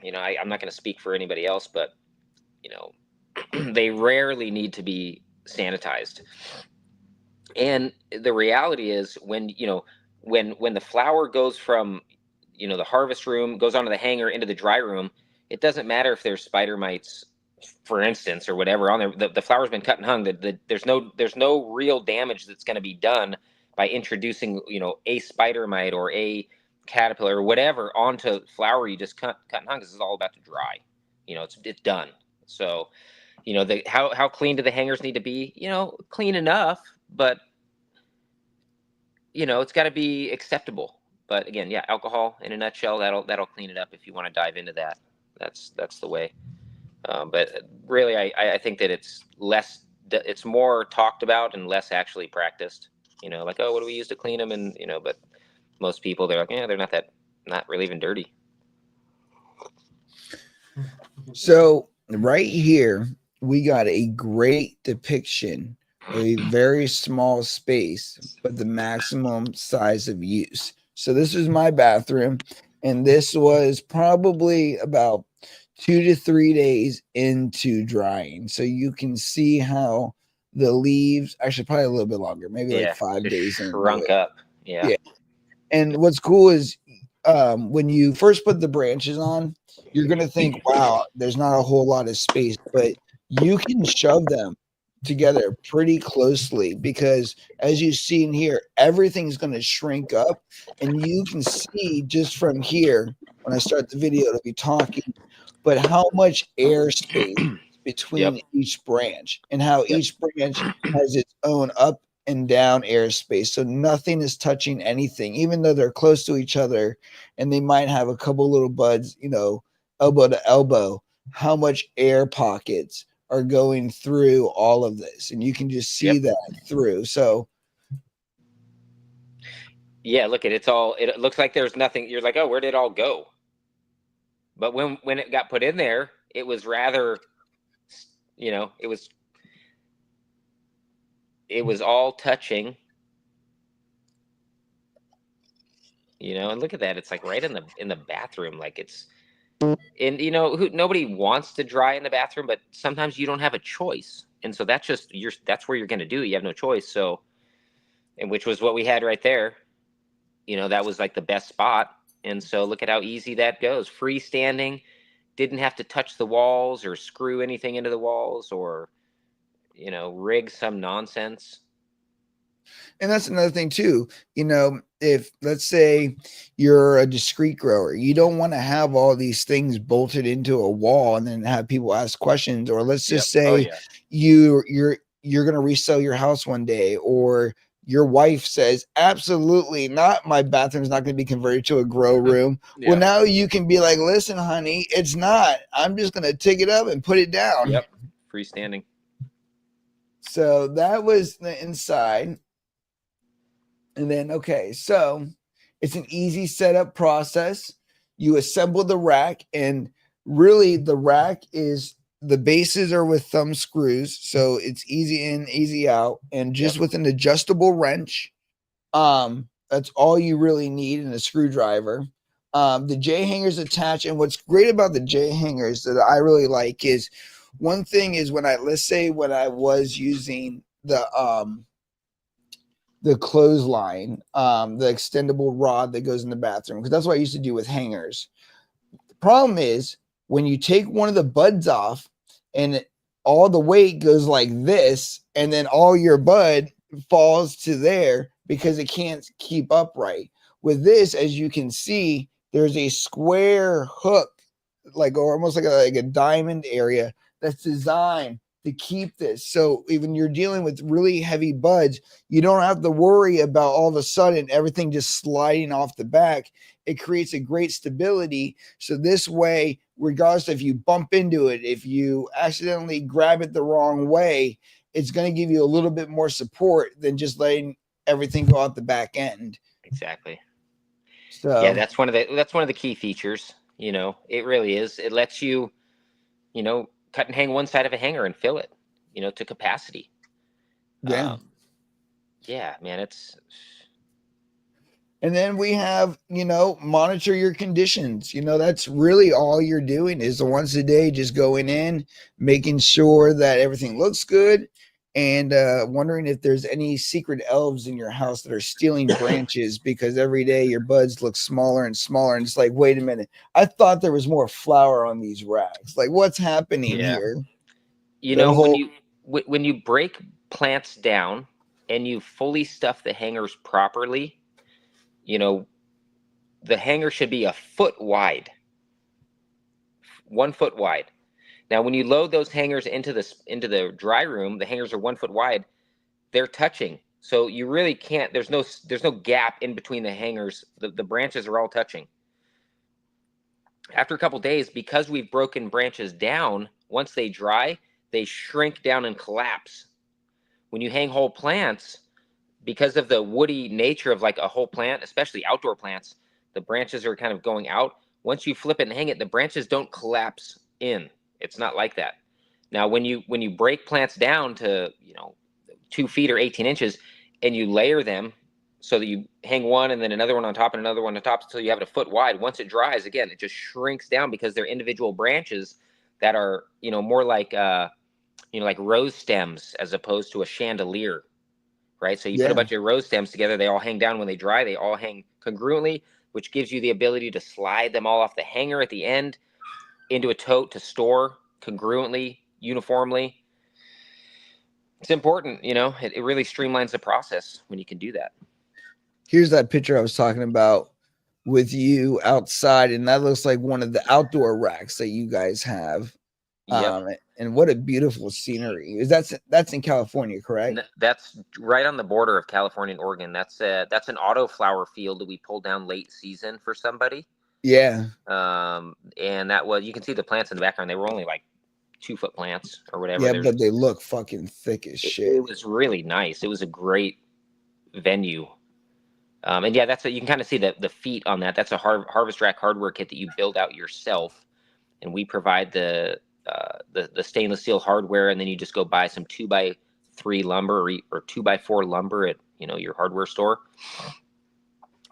I'm not going to speak for anybody else, but they rarely need to be sanitized. And the reality is when the flower goes from the harvest room, goes onto the hanger, into the dry room, it doesn't matter if there's spider mites, for instance, or whatever on there. The flower's been cut and hung. There's no real damage that's going to be done by introducing a spider mite or a caterpillar or whatever onto flower you just cut and hung, because it's all about to dry. It's done. So how clean do the hangers need to be? Clean enough, but it's got to be acceptable. But again, yeah, alcohol in a nutshell, that'll clean it up. If you want to dive into that, that's the way. But really, I think that it's more talked about and less actually practiced. Like, oh, what do we use to clean them? And but most people, they're like, yeah, they're not really even dirty. So right here, we got a great depiction of a very small space, but the maximum size of use. So this is my bathroom, and this was probably about 2 to 3 days into drying. So you can see how the leaves, actually probably a little bit longer, maybe like 5 days in. Shrunk up. Yeah. And what's cool is when you first put the branches on, you're going to think, wow, there's not a whole lot of space, but you can shove them together pretty closely, because as you see in here, everything's going to shrink up, and you can see just from here, when I start the video to be talking, but how much air space between each branch, and how each branch has its own up and down airspace. So nothing is touching anything, even though they're close to each other and they might have a couple little buds, elbow to elbow. How much air pockets are going through all of this? And you can just see that through. So yeah, look at it looks like there's nothing. You're like, oh, where did it all go? But when it got put in there, it was rather, it was it was all touching, and look at that. It's like right in the bathroom. Like it's, and nobody wants to dry in the bathroom, but sometimes you don't have a choice. And so that's just that's where you're going to do it. You have no choice. So, and which was what we had right there. That was like the best spot. And so look at how easy that goes. Freestanding, didn't have to touch the walls or screw anything into the walls or, rig some nonsense. And that's another thing too. If let's say you're a discrete grower, you don't want to have all these things bolted into a wall and then have people ask questions. Or let's just say you're going to resell your house one day, or your wife says, absolutely not, my bathroom's not going to be converted to a grow room. Yeah. Well, now you can be like, listen, honey, it's not. I'm just going to take it up and put it down. Yep. Freestanding. So that was the inside. And then, okay, so it's an easy setup process. You assemble the rack, and really the rack is, the bases are with thumb screws. So it's easy in, easy out. And just with an adjustable wrench, that's all you really need, in a screwdriver. The J hangers attach. And what's great about the J hangers that I really like is, one thing is when I was using the clothesline, the extendable rod that goes in the bathroom, because that's what I used to do with hangers. The problem is when you take one of the buds off and all the weight goes like this, and then all your bud falls to there because it can't keep upright. With this, as you can see, there's a square hook, or almost like a diamond area, that's designed to keep this. So even you're dealing with really heavy buds, you don't have to worry about all of a sudden everything just sliding off the back. It creates a great stability. So this way, regardless if you bump into it, if you accidentally grab it the wrong way, it's going to give you a little bit more support than just letting everything go out the back end. Exactly. So yeah, that's one of the key features. It really is. It lets you, cut and hang one side of a hanger and fill it, to capacity. Yeah. Yeah, man, it's. And then we have, monitor your conditions. That's really all you're doing, is the once a day, just going in, making sure that everything looks good, and wondering if there's any secret elves in your house that are stealing branches, because every day your buds look smaller and smaller. And it's like, wait a minute, I thought there was more flower on these racks. Like, what's happening here? When you break plants down and you fully stuff the hangers properly, the hanger should be 1 foot wide. 1 foot wide. Now, when you load those hangers into the dry room, the hangers are 1 foot wide. They're touching, so you really can't. There's no gap in between the hangers. The branches are all touching. After a couple days, because we've broken branches down, once they dry, they shrink down and collapse. When you hang whole plants, because of the woody nature of like a whole plant, especially outdoor plants, the branches are kind of going out. Once you flip it and hang it, the branches don't collapse in. It's not like that. Now, when you break plants down to 2 feet or 18 inches, and you layer them so that you hang one and then another one on top and another one on top until you have it 1 foot wide. Once it dries, again, it just shrinks down because they're individual branches that are more like like rose stems as opposed to a chandelier, right? So you put a bunch of rose stems together, they all hang down. When they dry, they all hang congruently, which gives you the ability to slide them all off the hanger at the end into a tote to store congruently, uniformly. It's important, it really streamlines the process when you can do that. Here's that picture I was talking about with you outside, and that looks like one of the outdoor racks that you guys have. And what a beautiful scenery. That's in California, correct? That's right on the border of California and Oregon. That's an autoflower field that we pulled down late season for somebody. Yeah. And that was, you can see the plants in the background. They were only like 2 foot plants or whatever. Yeah, but they look fucking thick as shit. It was really nice. It was a great venue. And yeah, you can kind of see the feet on that. That's a Harvest Rack hardware kit that you build out yourself, and we provide the stainless steel hardware, and then you just go buy some 2x4 2x3 lumber or 2x4 lumber at, your hardware store.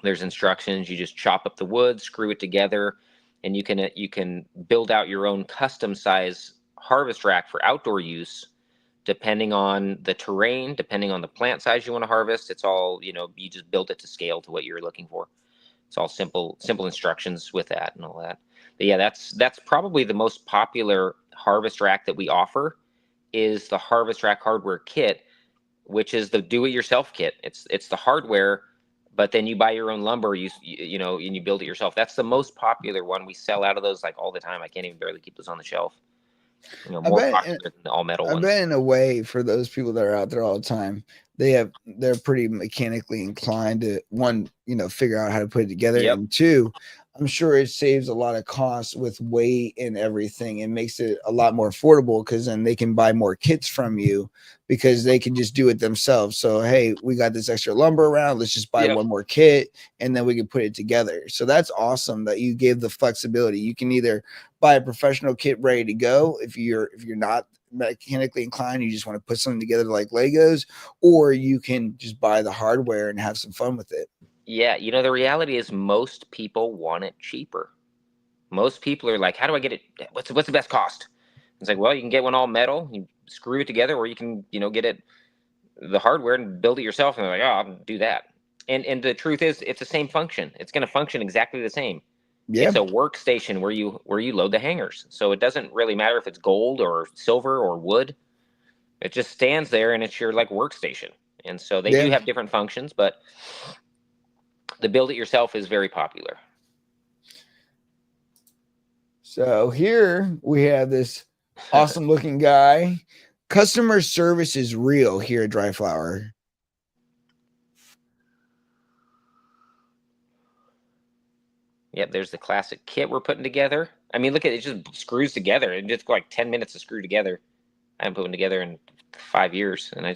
There's instructions. You just chop up the wood, screw it together, and you can build out your own custom size harvest rack for outdoor use, depending on the terrain, depending on the plant size you want to harvest. It's all, you just build it to scale to what you're looking for. It's all simple instructions with that and all that. But yeah, that's probably the most popular harvest rack that we offer, is the Harvest Rack Hardware Kit, which is the do-it-yourself kit. It's the hardware, but then you buy your own lumber, and you build it yourself. That's the most popular one. We sell out of those like all the time. I can't even barely keep those on the shelf. More popular than the all metal I ones. bet in a way, for those people that are out there all the time, they're pretty mechanically inclined to, one, figure out how to put it together, Yep. and two, I'm sure it saves a lot of costs with weight and everything, and makes it a lot more affordable, because then they can buy more kits from you because they can just do it themselves. So, hey, we got this extra lumber around, let's just buy one more kit, and then we can put it together. So that's awesome that you gave the flexibility. You can either buy a professional kit ready to go if you're not mechanically inclined, you just want to put something together like Legos, or you can just buy the hardware and have some fun with it. Yeah, the reality is most people want it cheaper. Most people are like, how do I get it? What's the best cost? It's like, well, you can get one all metal, you screw it together, or you can, get it, the hardware, and build it yourself. And they're like, oh, I'll do that. And the truth is, it's the same function. It's going to function exactly the same. Yeah. It's a workstation where you load the hangers. So it doesn't really matter if it's gold or silver or wood. It just stands there, and it's your like workstation. And so they do have different functions, but the build it yourself is very popular. So here we have this awesome looking guy. Customer service is real here at DriFlower. Yep, there's the classic kit we're putting together. I mean, look at it, just screws together. It just like 10 minutes to screw together. I haven't put them together in 5 years, and I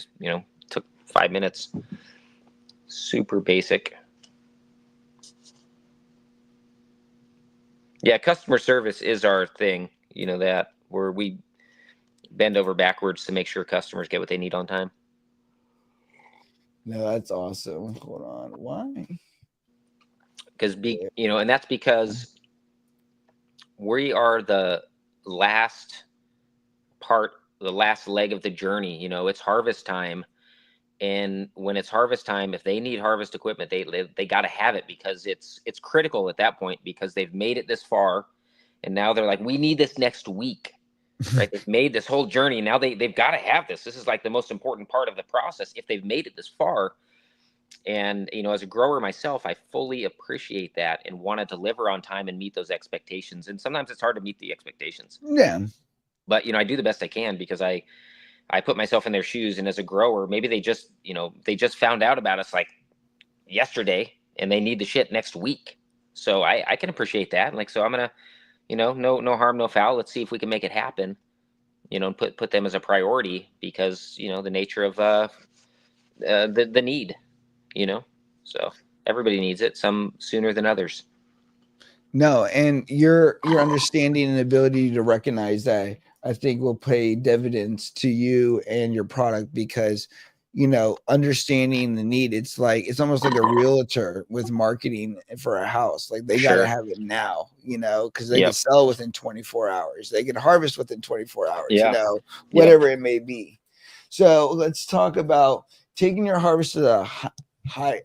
took 5 minutes. Super basic. Yeah, customer service is our thing. That where we bend over backwards to make sure customers get what they need on time. No, that's awesome. Hold on. Why? Because and that's because we are the last leg of the journey. It's harvest time, and when it's harvest time, if they need harvest equipment, they got to have it, because it's critical at that point, because they've made it this far, and now they're like, we need this next week. Right? They've made this whole journey. Now they've got to have this. This is like the most important part of the process if they've made it this far. And, as a grower myself, I fully appreciate that and want to deliver on time and meet those expectations. And sometimes it's hard to meet the expectations. Yeah. But, I do the best I can, because I put myself in their shoes. And as a grower, maybe they just found out about us like yesterday, and they need the shit next week. So I can appreciate that. Like, so I'm going to, no harm, no foul. Let's see if we can make it happen, and put them as a priority, because, the nature of the need, so everybody needs it, some sooner than others. No, and your understanding and ability to recognize that, I think, will pay dividends to you and your product, because understanding the need, it's almost like a realtor with marketing for a house. Like, they got to have it now, because they can sell within 24 hours. They can harvest within 24 hours, whatever it may be. So let's talk about taking your harvest to the high.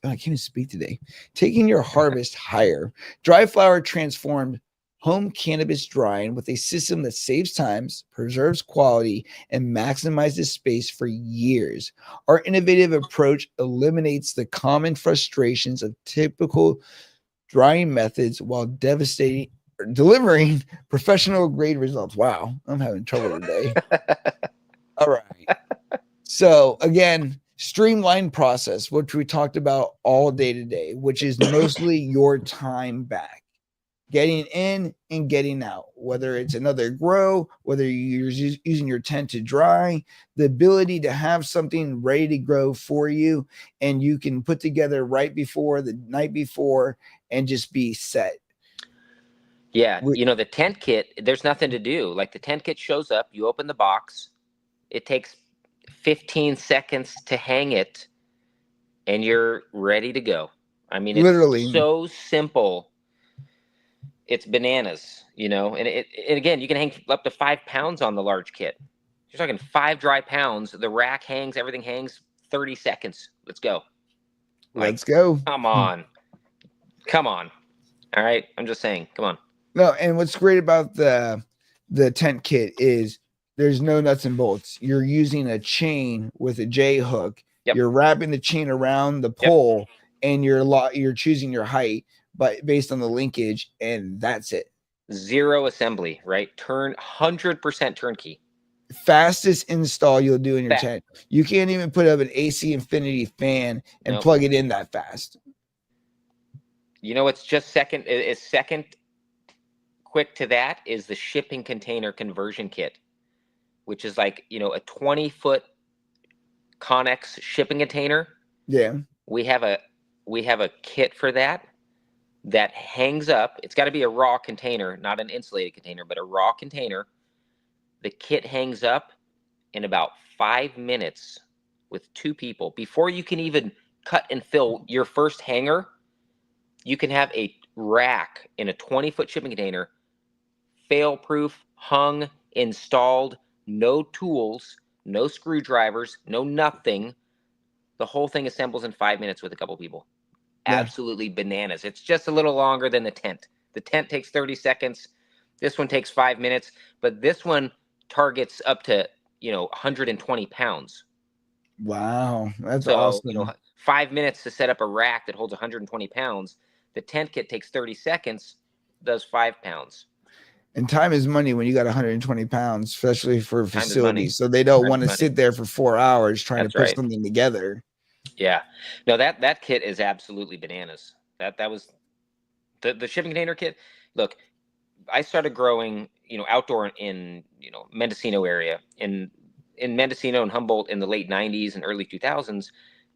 I can't even speak today. Taking your harvest higher. DriFlower transformed home cannabis drying with a system that saves times, preserves quality, and maximizes space for years. Our innovative approach eliminates the common frustrations of typical drying methods while delivering professional grade results. Wow, I'm having trouble today. All right. So again, streamlined process, which we talked about all day today, which is mostly your time back, getting in and getting out, whether it's another grow, whether you're using your tent to dry, the ability to have something ready to grow for you, and you can put together right before the night before and just be set. Yeah, the tent kit, there's nothing to do. Like, the tent kit shows up, you open the box, it takes 15 seconds to hang it, and you're ready to go. I mean, it's Literally. so simple. It's bananas, you know. And again, you can hang up to 5 pounds on the large kit. You're talking 5 dry pounds. The rack hangs, everything hangs. 30 seconds. Let's go. Like, Let's go. come on. Come on. All right. I'm just saying. Come on. No, and what's great about the tent kit is there's no nuts and bolts. You're using a chain with a J hook. Yep. You're wrapping the chain around the pole, and you're choosing your height, but based on the linkage, and that's it. Zero assembly, right? 100% turnkey. Fastest install you'll do in your tent. You can't even put up an AC Infinity fan and plug it in that fast. You know, it's just second quick to that is the shipping container conversion kit, which is like, you know, a 20-foot Connex shipping container. Yeah. We have a kit for that hangs up. It's got to be a raw container, not an insulated container, but a raw container. The kit hangs up in about 5 minutes with 2 people. Before you can even cut and fill your first hanger, you can have a rack in a 20-foot shipping container, fail-proof, hung, installed, no tools, no screwdrivers, no nothing. The whole thing assembles in 5 minutes with a couple people. Yeah. Absolutely bananas. It's just a little longer than the tent. The tent takes 30 seconds. This one takes 5 minutes, but this one targets up to, you know, 120 pounds. Wow, that's awesome. You know, 5 minutes to set up a rack that holds 120 pounds. The tent kit takes 30 seconds, does 5 pounds. And time is money when you got 120 pounds, especially for facilities. So they don't want to sit there for 4 hours trying to put something together. Yeah, no, that kit is absolutely bananas. That was the shipping container kit. Look, I started growing, you know, outdoor in, you know, Mendocino area. In Mendocino and Humboldt in the late 90s and early 2000s,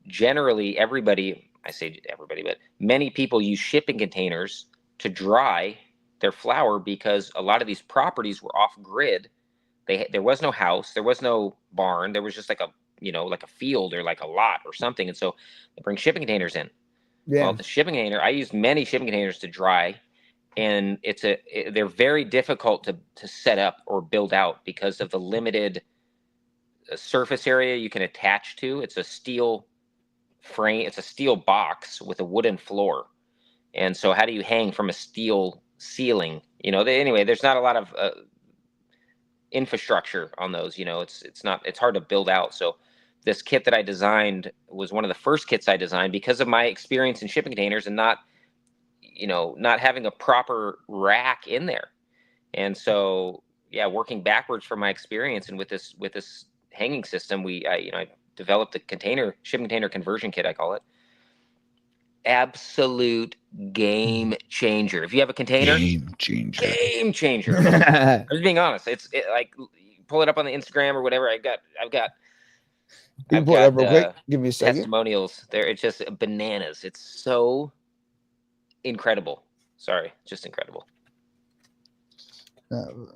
generally everybody, I say everybody, but many people use shipping containers to dry their flower because a lot of these properties were off grid. There was no house, there was no barn, there was just like a, you know, like a field or like a lot or something. And so they bring shipping containers in. Yeah. Well, the shipping container, I used many shipping containers to dry, and they're very difficult to set up or build out because of the limited surface area you can attach to. It's a steel frame, it's a steel box with a wooden floor. And so how do you hang from a steel ceiling? You know, anyway, there's not a lot of infrastructure on those. You know, it's hard to build out. So this kit that I designed was one of the first kits I designed because of my experience in shipping containers and not having a proper rack in there. And so, yeah, working backwards from my experience and with this hanging system, I developed a shipping container conversion kit, I call it. Absolute game changer. If you have a container, game changer. I'm just being honest. It's like, pull it up on the Instagram or whatever. I've got you pull it up real quick. Give me a second. Testimonials there. It's just bananas. It's so incredible. Sorry, just incredible. Let's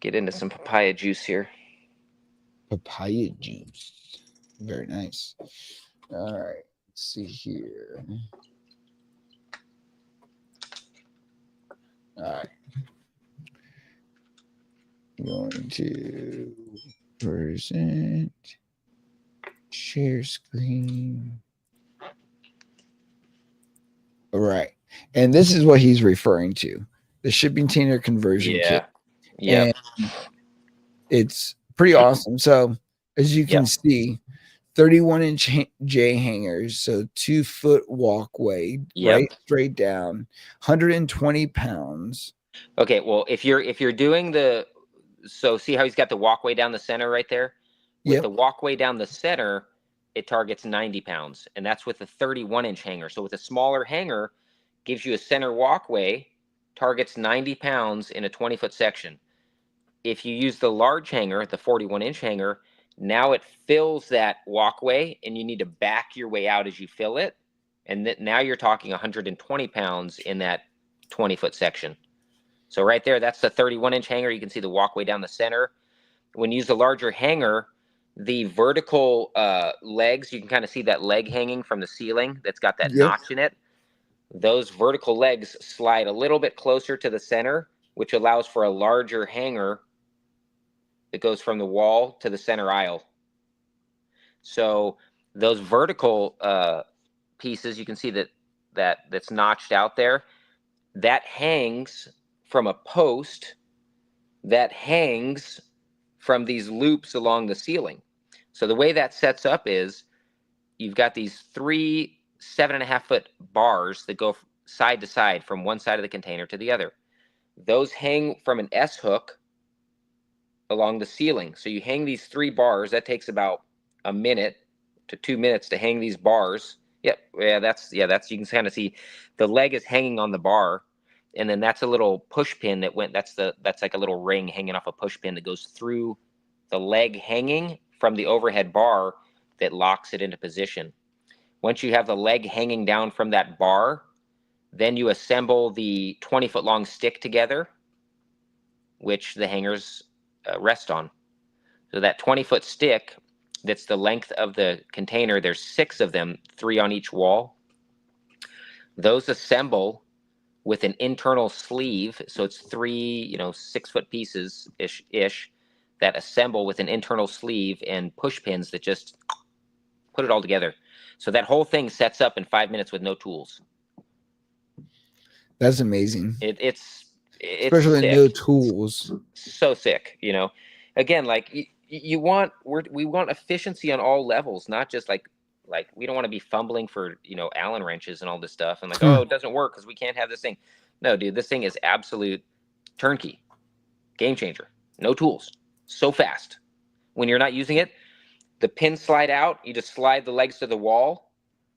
get into some papaya juice here. Papaya juice. Very nice. All right. Let's see here. All right. Going to present, share screen. All right. And this is what he's referring to, the shipping container conversion kit. Yeah. And it's pretty awesome. So as you can see, 31-inch J hangers, so 2-foot walkway, right straight down, 120 pounds. Okay, well, if you're doing so see how he's got the walkway down the center right there? With the walkway down the center, it targets 90 pounds, and that's with a 31-inch hanger. So with a smaller hanger, gives you a center walkway, targets 90 pounds in a 20-foot section. If you use the large hanger, the 41-inch hanger, now it fills that walkway, and you need to back your way out as you fill it. And now you're talking 120 pounds in that 20-foot section. So right there, that's the 31-inch hanger. You can see the walkway down the center. When you use the larger hanger, the vertical legs, you can kind of see that leg hanging from the ceiling that's got that notch in it. Those vertical legs slide a little bit closer to the center, which allows for a larger hanger that goes from the wall to the center aisle. So those vertical pieces, you can see that's notched out there. That hangs from a post that hangs from these loops along the ceiling. So the way that sets up is you've got these 3 7.5-foot bars that go side to side from one side of the container to the other. Those hang from an S hook along the ceiling. So you hang these 3 bars. That takes about a minute to 2 minutes to hang these bars. That's you can kind of see the leg is hanging on the bar, and then that's a little push pin that went. That's like a little ring hanging off a push pin that goes through the leg hanging from the overhead bar that locks it into position. Once you have the leg hanging down from that bar, then you assemble the 20-foot long stick together, which the hangers rest on. So that 20-foot stick, that's the length of the container. There's 6 of them, 3 on each wall. Those assemble with an internal sleeve. So it's 3, 6-foot pieces ish that assemble with an internal sleeve and push pins that just put it all together. So that whole thing sets up in 5 minutes with no tools. That's amazing. It's especially sick. no tools. So sick, Again, like we want efficiency on all levels, not just like we don't want to be fumbling for Allen wrenches and all this stuff and oh, it doesn't work because we can't have this thing. No, dude, this thing is absolute turnkey, game changer. No tools, so fast. When you're not using it, the pins slide out. You just slide the legs to the wall,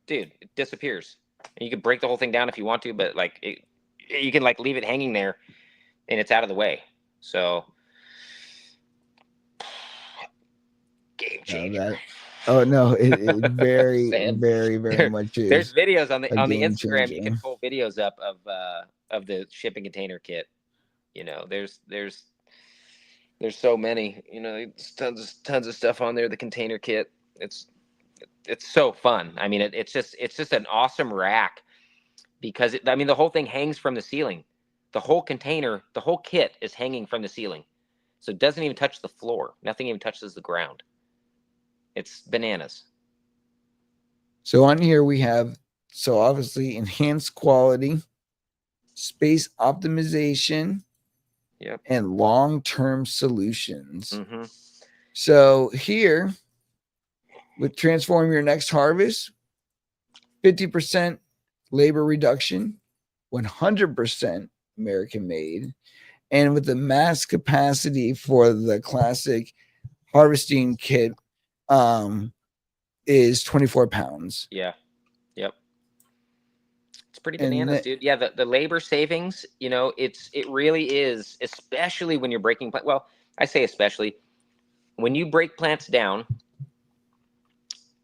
dude. It disappears, and you can break the whole thing down if you want to, but you can leave it hanging there, and it's out of the way. So. Game changer. Oh no, it very, very, very much is. There's videos on the Instagram. You can pull videos up of the shipping container kit. There's so many. Tons of stuff on there. The container kit. It's so fun. I mean, it's just an awesome rack because the whole thing hangs from the ceiling. The whole container, the whole kit is hanging from the ceiling, so it doesn't even touch the floor. Nothing even touches the ground. It's bananas. So on here we have, obviously enhanced quality, space optimization, and long-term solutions. Mm-hmm. So here, with Transform Your Next Harvest, 50% labor reduction, 100% American made, and with the mass capacity for the classic harvesting kit, is 24 pounds. Yeah. Yep. It's pretty bananas, dude. Yeah, the labor savings, it really is, especially when you're breaking plants. Well, I say especially when you break plants down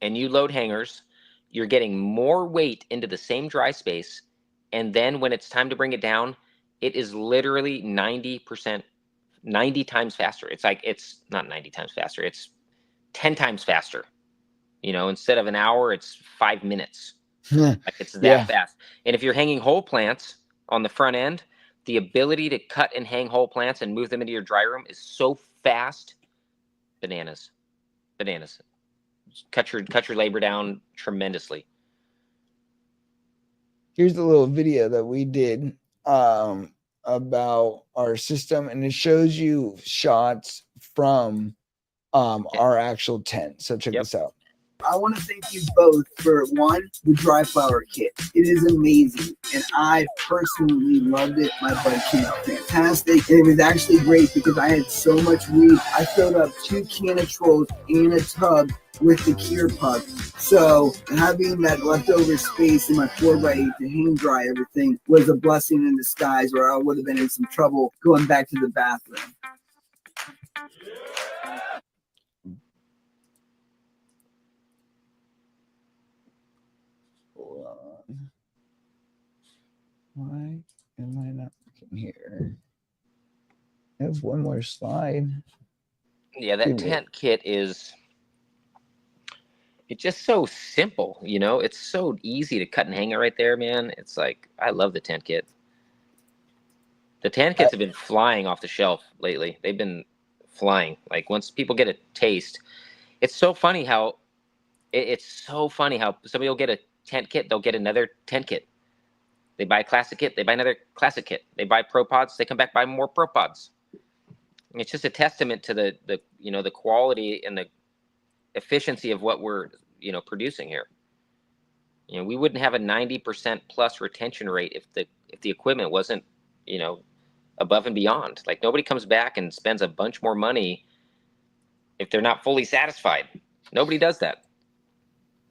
and you load hangers, you're getting more weight into the same dry space, and then when it's time to bring it down, it is literally 90 times faster. It's not 90 times faster, it's 10 times faster. Instead of an hour, it's 5 minutes. It's that fast. And if you're hanging whole plants on the front end, the ability to cut and hang whole plants and move them into your dry room is so fast. Bananas. Cut your labor down tremendously. Here's a little video that we did about our system, and it shows you shots from our actual tent. So check this out. I want to thank you both for the DriFlower kit. It is amazing, and I personally loved it. My bud came out fantastic, and it was actually great because I had so much weed. I filled up 2 canistrolls and a tub with the cure puck. So having that leftover space in my 4x8 to hang dry everything was a blessing in disguise, or I would have been in some trouble going back to the bathroom. Why am I not looking here? have one more slide. Yeah, that tent kit is, it's just so simple, you know? It's so easy to cut and hang it right there, man. It's like, I love the tent kit. The tent kits have been flying off the shelf lately. They've been flying. Like, once people get a taste, it's so funny how somebody will get a tent kit, they'll get another tent kit. They buy a classic kit, they buy another classic kit. They buy Pro Pods, they come back, buy more Pro Pods. It's just a testament to the you know, the quality and the efficiency of what we're, you know, producing here. You know, we wouldn't have a 90% plus retention rate if the equipment wasn't, you know, above and beyond. Like, nobody comes back and spends a bunch more money if they're not fully satisfied. Nobody does that.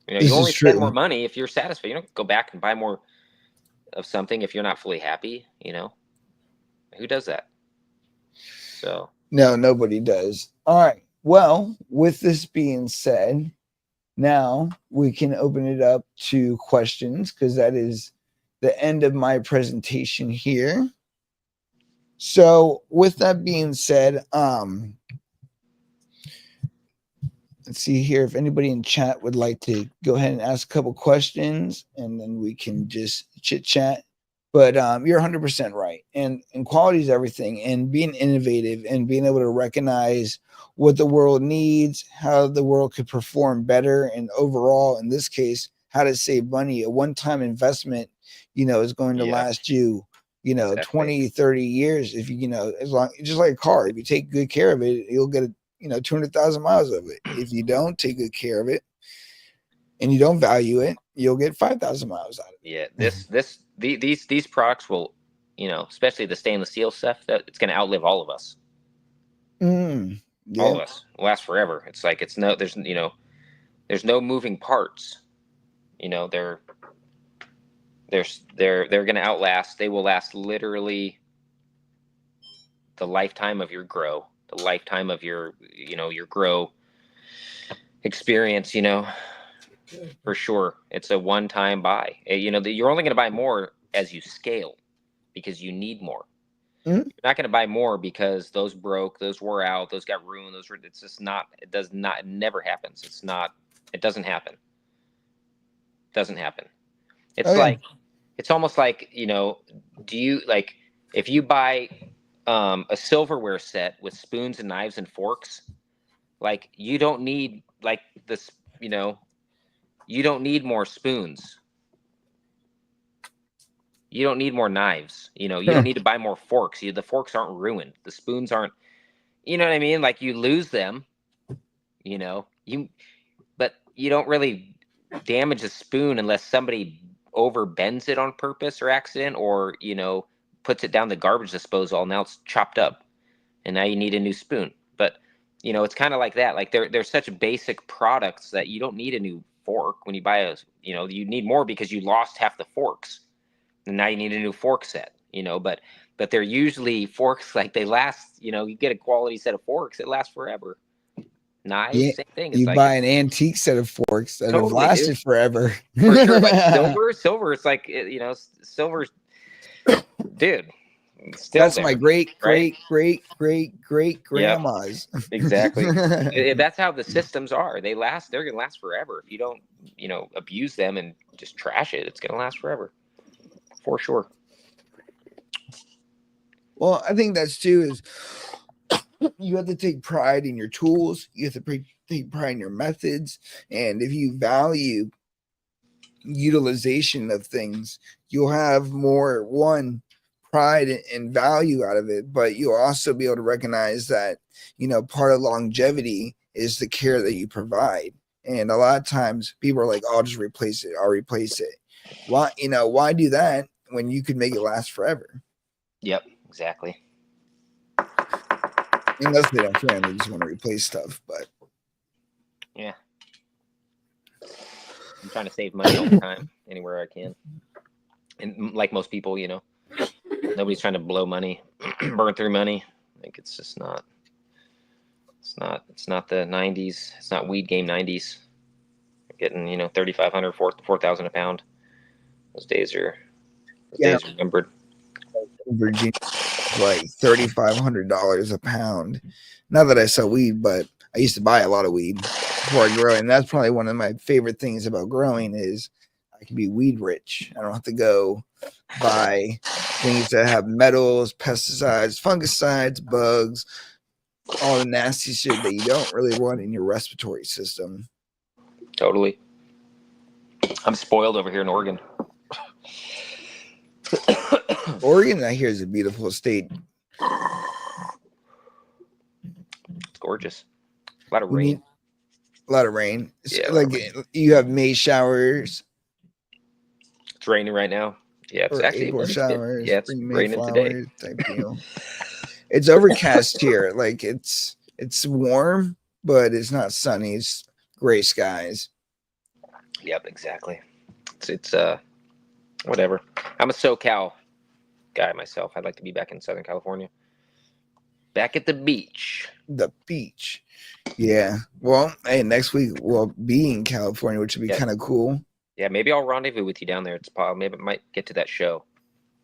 You know, you only spend more money if you're satisfied. You don't go back and buy more of something if you're not fully happy, you know. Who does that? So no, nobody does. All right. Well, with this being said, now we can open it up to questions, because that is the end of my presentation here. So with that being said, let's see here if anybody in chat would like to go ahead and ask a couple questions, and then we can just chit chat. But you're 100% right. And quality is everything. And being innovative and being able to recognize what the world needs, how the world could perform better, and overall, in this case, how to save money. A one-time investment, you know, is going to last you, you know, 20, 30 years. If you know, as long, just like a car, if you take good care of it, you'll get, 200,000 miles of it. If you don't take good care of it and you don't value it, you'll get 5,000 miles out of it. Yeah, these products will, you know, especially the stainless steel stuff, that it's going to outlive all of us. All of us will last forever. It's like, there's no moving parts. You know, they're going to outlast. They will last literally the lifetime of your grow, the lifetime of your grow experience, you know. For sure. It's a one-time buy. You know, you're only going to buy more as you scale, because you need more. You're not going to buy more because those broke, those wore out, those got ruined, it's just not, it never happens. It doesn't happen. It's it's almost like, you know, if you buy a silverware set with spoons and knives and forks, like, you don't need, like, this, you know, you don't need more spoons. You don't need more knives. You know, you don't need to buy more forks. The forks aren't ruined. The spoons aren't, you know what I mean? Like, you lose them, you know, but you don't really damage a spoon unless somebody over bends it on purpose or accident, or, you know, puts it down the garbage disposal. Now it's chopped up and now you need a new spoon. But, you know, it's kind of like that. Like, they're such basic products that you don't need a new fork when you buy you need more because you lost half the forks, and now you need a new fork set, you know. But they're usually forks, like, they last, you know, you get a quality set of forks, it lasts forever. Knives, same thing. It's buy an antique set of forks that have lasted forever. For sure. Like silver, it's like, you know, silver's, dude, still that's there. My great grandma's. Yep, exactly. That's how the systems are. They're gonna last forever. If you don't, you know, abuse them and just trash it, it's gonna last forever, for sure. Well, I think that's too is you have to take pride in your tools. You have to take pride in your methods, and if you value utilization of things, you'll have more pride and value out of it, but you'll also be able to recognize that, you know, part of longevity is the care that you provide. And a lot of times people are like, I'll just replace it. I'll replace it. Why do that when you could make it last forever? Yep, exactly. Unless they don't care, they just want to replace stuff. But yeah, I'm trying to save money all the time, anywhere I can. And like most people, you know, nobody's trying to blow money, burn through money. Like, it's just not. It's not the 90s. It's not weed game 90s. You're getting, you know, 3,500, 4,000 a pound. Those days are numbered. Virginia. for like $3,500 a pound. Not that I sell weed, but I used to buy a lot of weed before I grow it. And that's probably one of my favorite things about growing is I can be weed rich. I don't have to go buy things that have metals, pesticides, fungicides, bugs, all the nasty shit that you don't really want in your respiratory system. Totally. I'm spoiled over here in Oregon. Oregon, I hear, is a beautiful state. It's gorgeous. A lot of We rain. need a lot of rain. Yeah, Like you have May showers It's raining right now. Yeah, it's or actually April showers, yeah, it's spring May raining today. flowers type deal. It's overcast here. Like it's warm, but it's not sunny. It's gray skies. Yep, exactly. It's whatever. I'm a SoCal guy myself. I'd like to be back in Southern California. Back at the beach. The beach. Yeah. Well, hey, next week we'll be in California, which would be kind of cool. Yeah, maybe I'll rendezvous with you down there. It's probably maybe it might get to that show.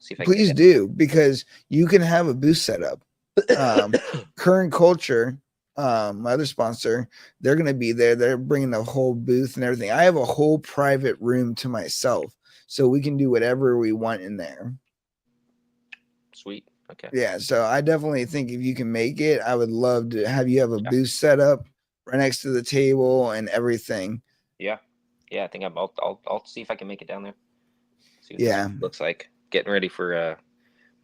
See if I Please do, because you can have a booth set up. Current Culture, my other sponsor, they're going to be there. They're bringing the whole booth and everything. I have a whole private room to myself, so we can do whatever we want in there. Sweet. Okay. Yeah, so I definitely think if you can make it, I would love to have you have a booth set up right next to the table and everything. Yeah, I think I'll see if I can make it down there. See what it looks like. Getting ready for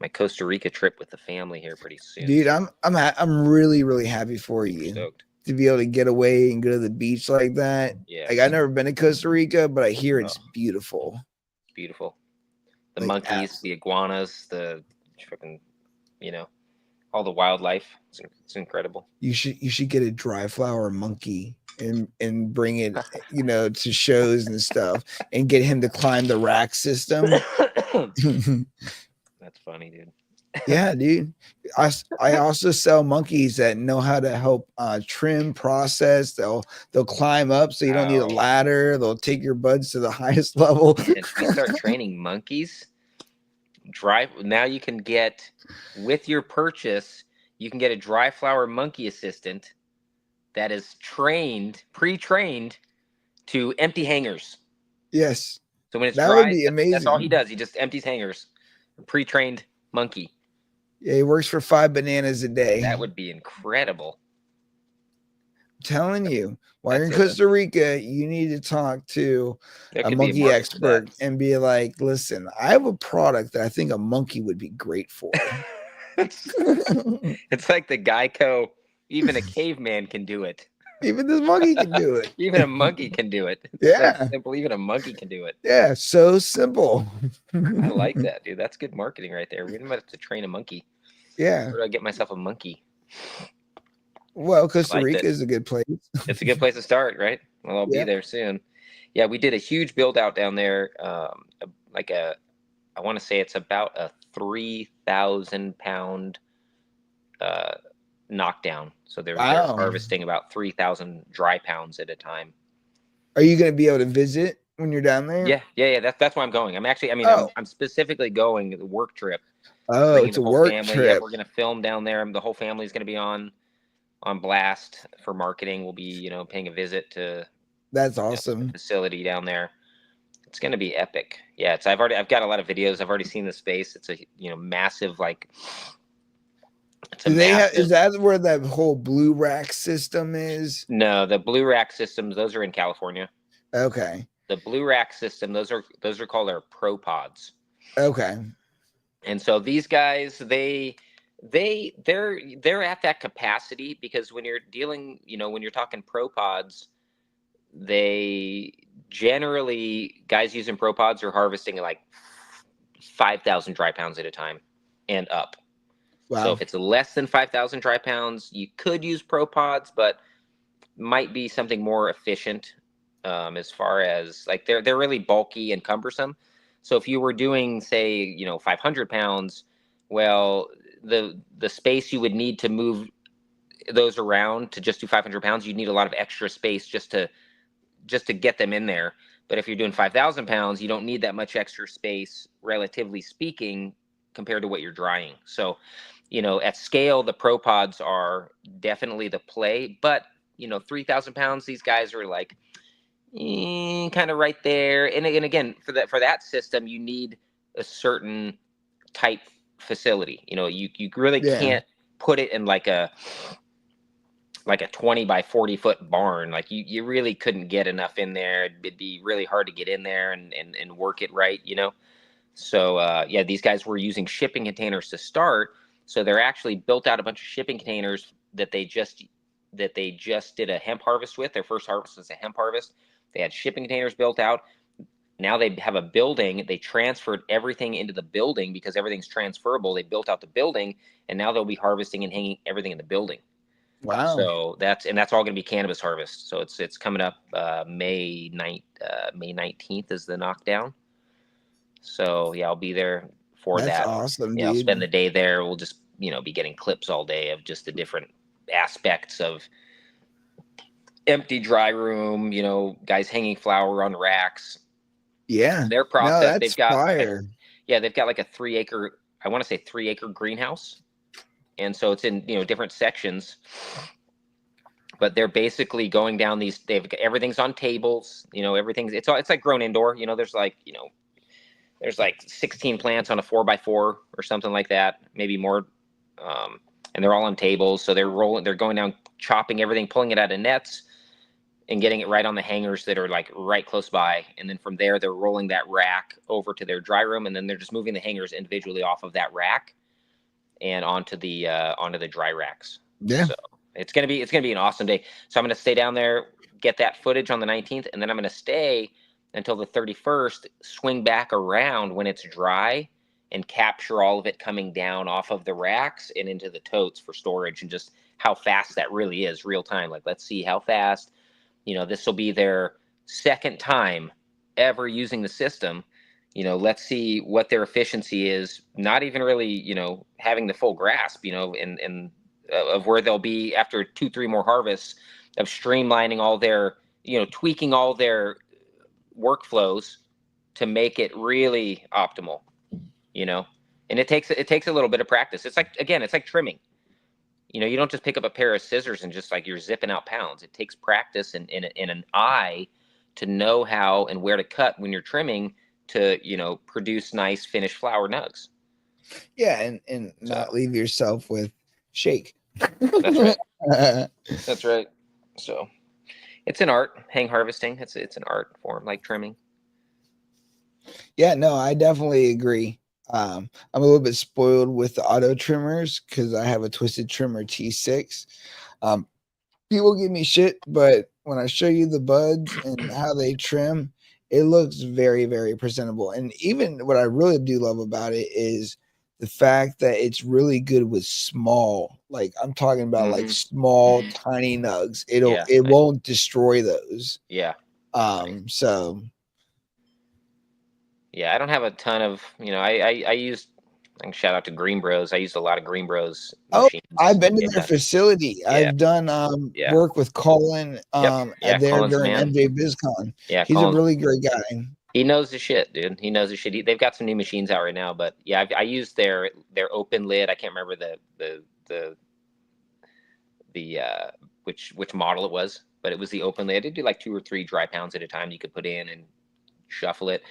my Costa Rica trip with the family here pretty soon. Dude, I'm really, really happy for you to be able to get away and go to the beach like that. Yeah, like I've never been to Costa Rica, but I hear it's beautiful. It's beautiful. The monkeys, the iguanas, the freaking, all the wildlife. It's incredible. You should get a DriFlower monkey and bring it, to shows and stuff, and get him to climb the rack system. That's funny, dude. Yeah, dude. I also sell monkeys that know how to help trim process. They'll climb up, so you don't need a ladder. They'll take your buds to the highest level. And we start training monkeys. Now you can get, with your purchase, you can get a DriFlower monkey assistant that is pre-trained to empty hangers. Yes. So when it's that dry, would be amazing. That's all he does. He just empties hangers. A pre-trained monkey. Yeah, he works for 5 bananas a day. That would be incredible. I'm telling you, while you're in Costa Rica, you need to talk to a monkey expert and be like, listen, I have a product that I think a monkey would be great for. It's like the Geico, even a caveman can do it. Even this monkey can do it. Even a monkey can do it. Yeah. So simple. Even a monkey can do it. Yeah, so simple. I like that, dude. That's good marketing right there. We might have to train a monkey. Yeah. Where do I get myself a monkey? Well, Costa Rica is a good place. It's a good place to start, right? Well, I'll be there soon. Yeah, we did a huge build out down there. I want to say it's about a 3,000 pound knockdown. So they're harvesting about 3,000 dry pounds at a time. Are you going to be able to visit when you're down there? Yeah. That's why I'm going. I'm specifically going the work trip. Oh, it's a work trip. Yeah, we're going to film down there. The whole family is going to be on blast for marketing. We'll be, paying a visit to. That's awesome. The facility down there. It's going to be epic. Yeah, I've got a lot of videos. I've already seen the space. It's a massive is that where that whole blue rack system is? No, the blue rack systems, those are in California. Okay. The blue rack system, those are called our pro pods. Okay. And so these guys, they're at that capacity, because when you're dealing, when you're talking pro pods, they generally, guys using pro pods are harvesting like 5,000 dry pounds at a time and up. Wow. So if it's less than 5,000 dry pounds, you could use pro pods, but might be something more efficient, as far as they're really bulky and cumbersome. So if you were doing, say, 500 pounds, well, the space you would need to move those around to just do 500 pounds, you'd need a lot of extra space just to get them in there. But if you're doing 5,000 pounds, you don't need that much extra space, relatively speaking, compared to what you're drying. So, at scale, the Pro Pods are definitely the play, but 3,000 pounds, these guys are like kind of right there. And again, for that system, you need a certain type facility. You really Yeah. can't put it in like a 20 by 40 foot barn. Like you really couldn't get enough in there. It'd be really hard to get in there and work it right, So these guys were using shipping containers to start. So they're actually built out a bunch of shipping containers that they just did a hemp harvest with. Their first harvest was a hemp harvest. They had shipping containers built out. Now they have a building. They transferred everything into the building because everything's transferable. They built out the building, and now they'll be harvesting and hanging everything in the building. Wow. So that's all going to be cannabis harvest. So it's coming up May 19th is the knockdown. So yeah, I'll be there for That's that. awesome, Yeah, I'll dude. spend the day there. We'll just be getting clips all day of just the different aspects of empty dry room. Guys hanging flower on racks. Yeah. Their No, process. that's They've got fire. they've got like a 3-acre. I want to say 3-acre greenhouse, and so it's in different sections. But they're basically going down these. Everything's on tables. Everything's it's like grown indoor. There's like 16 plants on a 4x4 or something like that, maybe more. And they're all on tables. So they're going down, chopping everything, pulling it out of nets and getting it right on the hangers that are like right close by. And then from there, they're rolling that rack over to their dry room. And then they're just moving the hangers individually off of that rack and onto the dry racks. Yeah. So it's going to be an awesome day. So I'm going to stay down there, get that footage on the 19th. And then I'm going to stay until the 31st, swing back around when it's dry and capture all of it coming down off of the racks and into the totes for storage, and just how fast that really is real time. Like, let's see how fast, this will be their second time ever using the system. Let's see what their efficiency is, not even really, having the full grasp, and of where they'll be after 2-3 more harvests, of streamlining all their, tweaking all their workflows to make it really optimal, and it takes a little bit of practice. It's like trimming. You don't just pick up a pair of scissors and just like you're zipping out pounds. It takes practice and an eye to know how and where to cut when you're trimming to produce nice finished flower nugs. Yeah, and not leave yourself with shake. That's right. That's right. So it's an art. Hang harvesting. It's an art form, like trimming. Yeah, no, I definitely agree. I'm a little bit spoiled with the auto trimmers because I have a Twisted Trimmer T6. People give me shit, but when I show you the buds and how they trim, it looks very, very presentable. And even what I really do love about it is the fact that it's really good with small, like I'm talking about like small, tiny nugs. It won't destroy those. Yeah. So yeah, I don't have a ton of, I used, shout out to Green Bros. I used a lot of Green Bros machines. I've been to their facility. Yeah. I've done work with Colin there Colin's during man. MJ BizCon. Yeah, he's a really great guy. He knows the shit, dude. He knows the shit. They've got some new machines out right now, but yeah, I used their open lid. I can't remember the which model it was, but it was the open lid. It'd do like 2 or 3 dry pounds at a time. You could put in and shuffle it.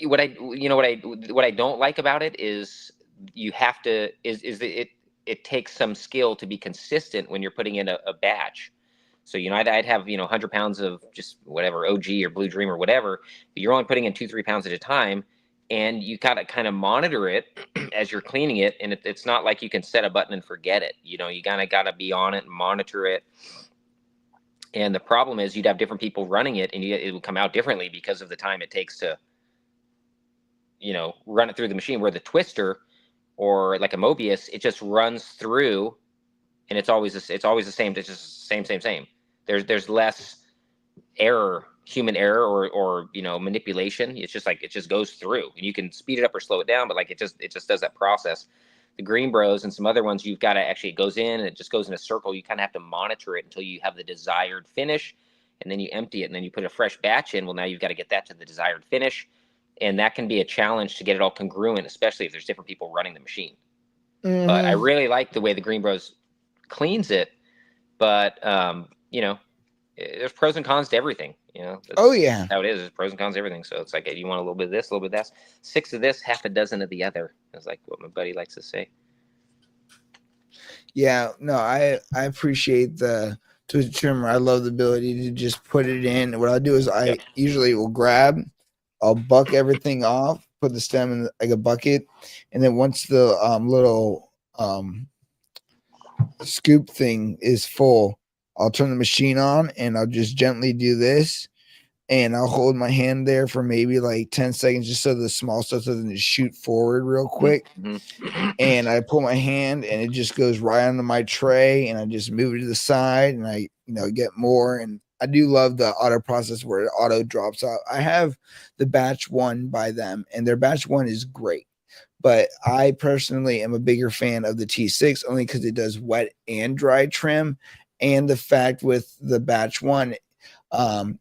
What I don't like about it is you have to it takes some skill to be consistent when you're putting in a batch. So I'd have 100 pounds of just whatever OG or Blue Dream or whatever, but you're only putting in 2-3 pounds at a time, and you gotta kind of monitor it as you're cleaning it, and it's not like you can set a button and forget it. You kind of gotta be on it and monitor it. And the problem is you'd have different people running it, and it would come out differently because of the time it takes to run it through the machine, where the twister or like a Mobius, it just runs through and it's always the same. It's just same. There's less error, human error or manipulation. It's just like, it just goes through, and you can speed it up or slow it down, but like it just does that process. The Green Bros and some other ones, you've got to actually, it goes in and it just goes in a circle. You kind of have to monitor it until you have the desired finish, and then you empty it, and then you put a fresh batch in. Well, now you've got to get that to the desired finish. and that can be a challenge to get it all congruent, especially if there's different people running the machine. Mhm. But I really like the way the Green Bros cleans it. But you know, there's pros and cons to everything. You know, Oh yeah, how it is. There's pros and cons to everything. So it's like you want a little bit of this, a little bit of that, 6 of this, half a dozen of the other. Is like what my buddy likes to say. yeah. No, I appreciate the twisted trimmer. I love the ability to just put it in. What I'll do is I usually will grab, I'll buck everything off, put the stem in like a bucket, and then once the little scoop thing is full, I'll turn the machine on and I'll just gently do this, and I'll hold my hand there for maybe like 10 seconds just so the small stuff doesn't just shoot forward real quick. Mm-hmm. And I pull my hand and it just goes right onto my tray, and I just move it to the side, and I get more. And I do love the auto process where it auto drops out. I have the batch one by them, and their batch one is great. But I personally am a bigger fan of the T6 only because it does wet and dry trim. And the fact with the batch one,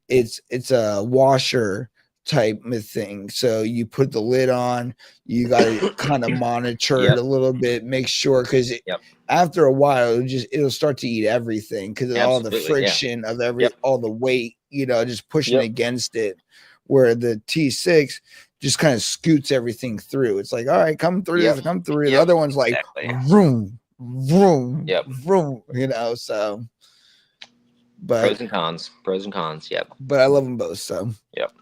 it's a washer type of thing. So you put the lid on, you got to kind of monitor it a little bit, make sure, because after a while it'll start to eat everything because of all the friction of all the weight, just pushing against it. Where the T6 just kind of scoots everything through. It's like, all right, come through, come through. The other one's like vroom, vroom, vroom, so. But pros and cons. Yep. But I love them both. So. Yep.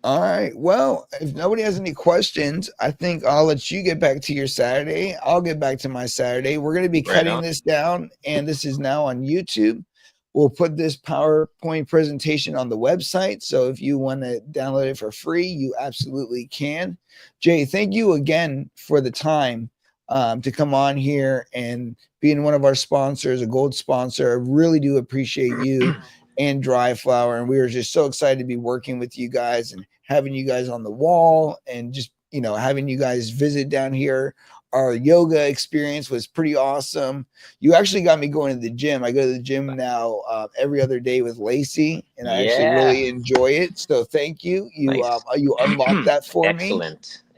All right. Well, if nobody has any questions, I think I'll let you get back to your Saturday. I'll get back to my Saturday. We're going to be cutting this down, and this is now on YouTube. We'll put this PowerPoint presentation on the website. So if you want to download it for free, you absolutely can. Jay, thank you again for the time to come on here and being one of our sponsors, a gold sponsor. I really do appreciate you and DriFlower. And we were just so excited to be working with you guys and having you guys on the wall, and just, having you guys visit down here. Our yoga experience was pretty awesome. You actually got me going to the gym. I go to the gym now every other day with Lacey, and I actually really enjoy it. So thank you. You unlocked that for me.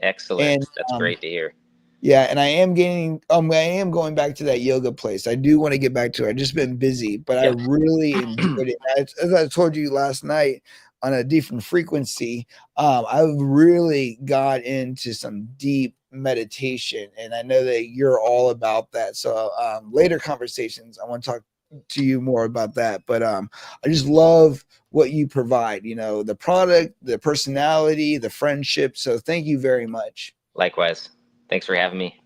Excellent. And, that's great to hear. Yeah, and I am going back to that yoga place. I do want to get back to it. I've just been busy, but I really enjoyed it. As I told you last night on a different frequency, I really got into some deep meditation, and I know that you're all about that. So later conversations, I want to talk to you more about that. But I just love what you provide, the product, the personality, the friendship. So thank you very much. Likewise. Thanks for having me.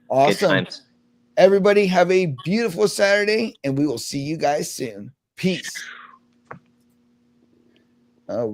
Awesome. Good times. Everybody have a beautiful Saturday, and we will see you guys soon. Peace. Oh.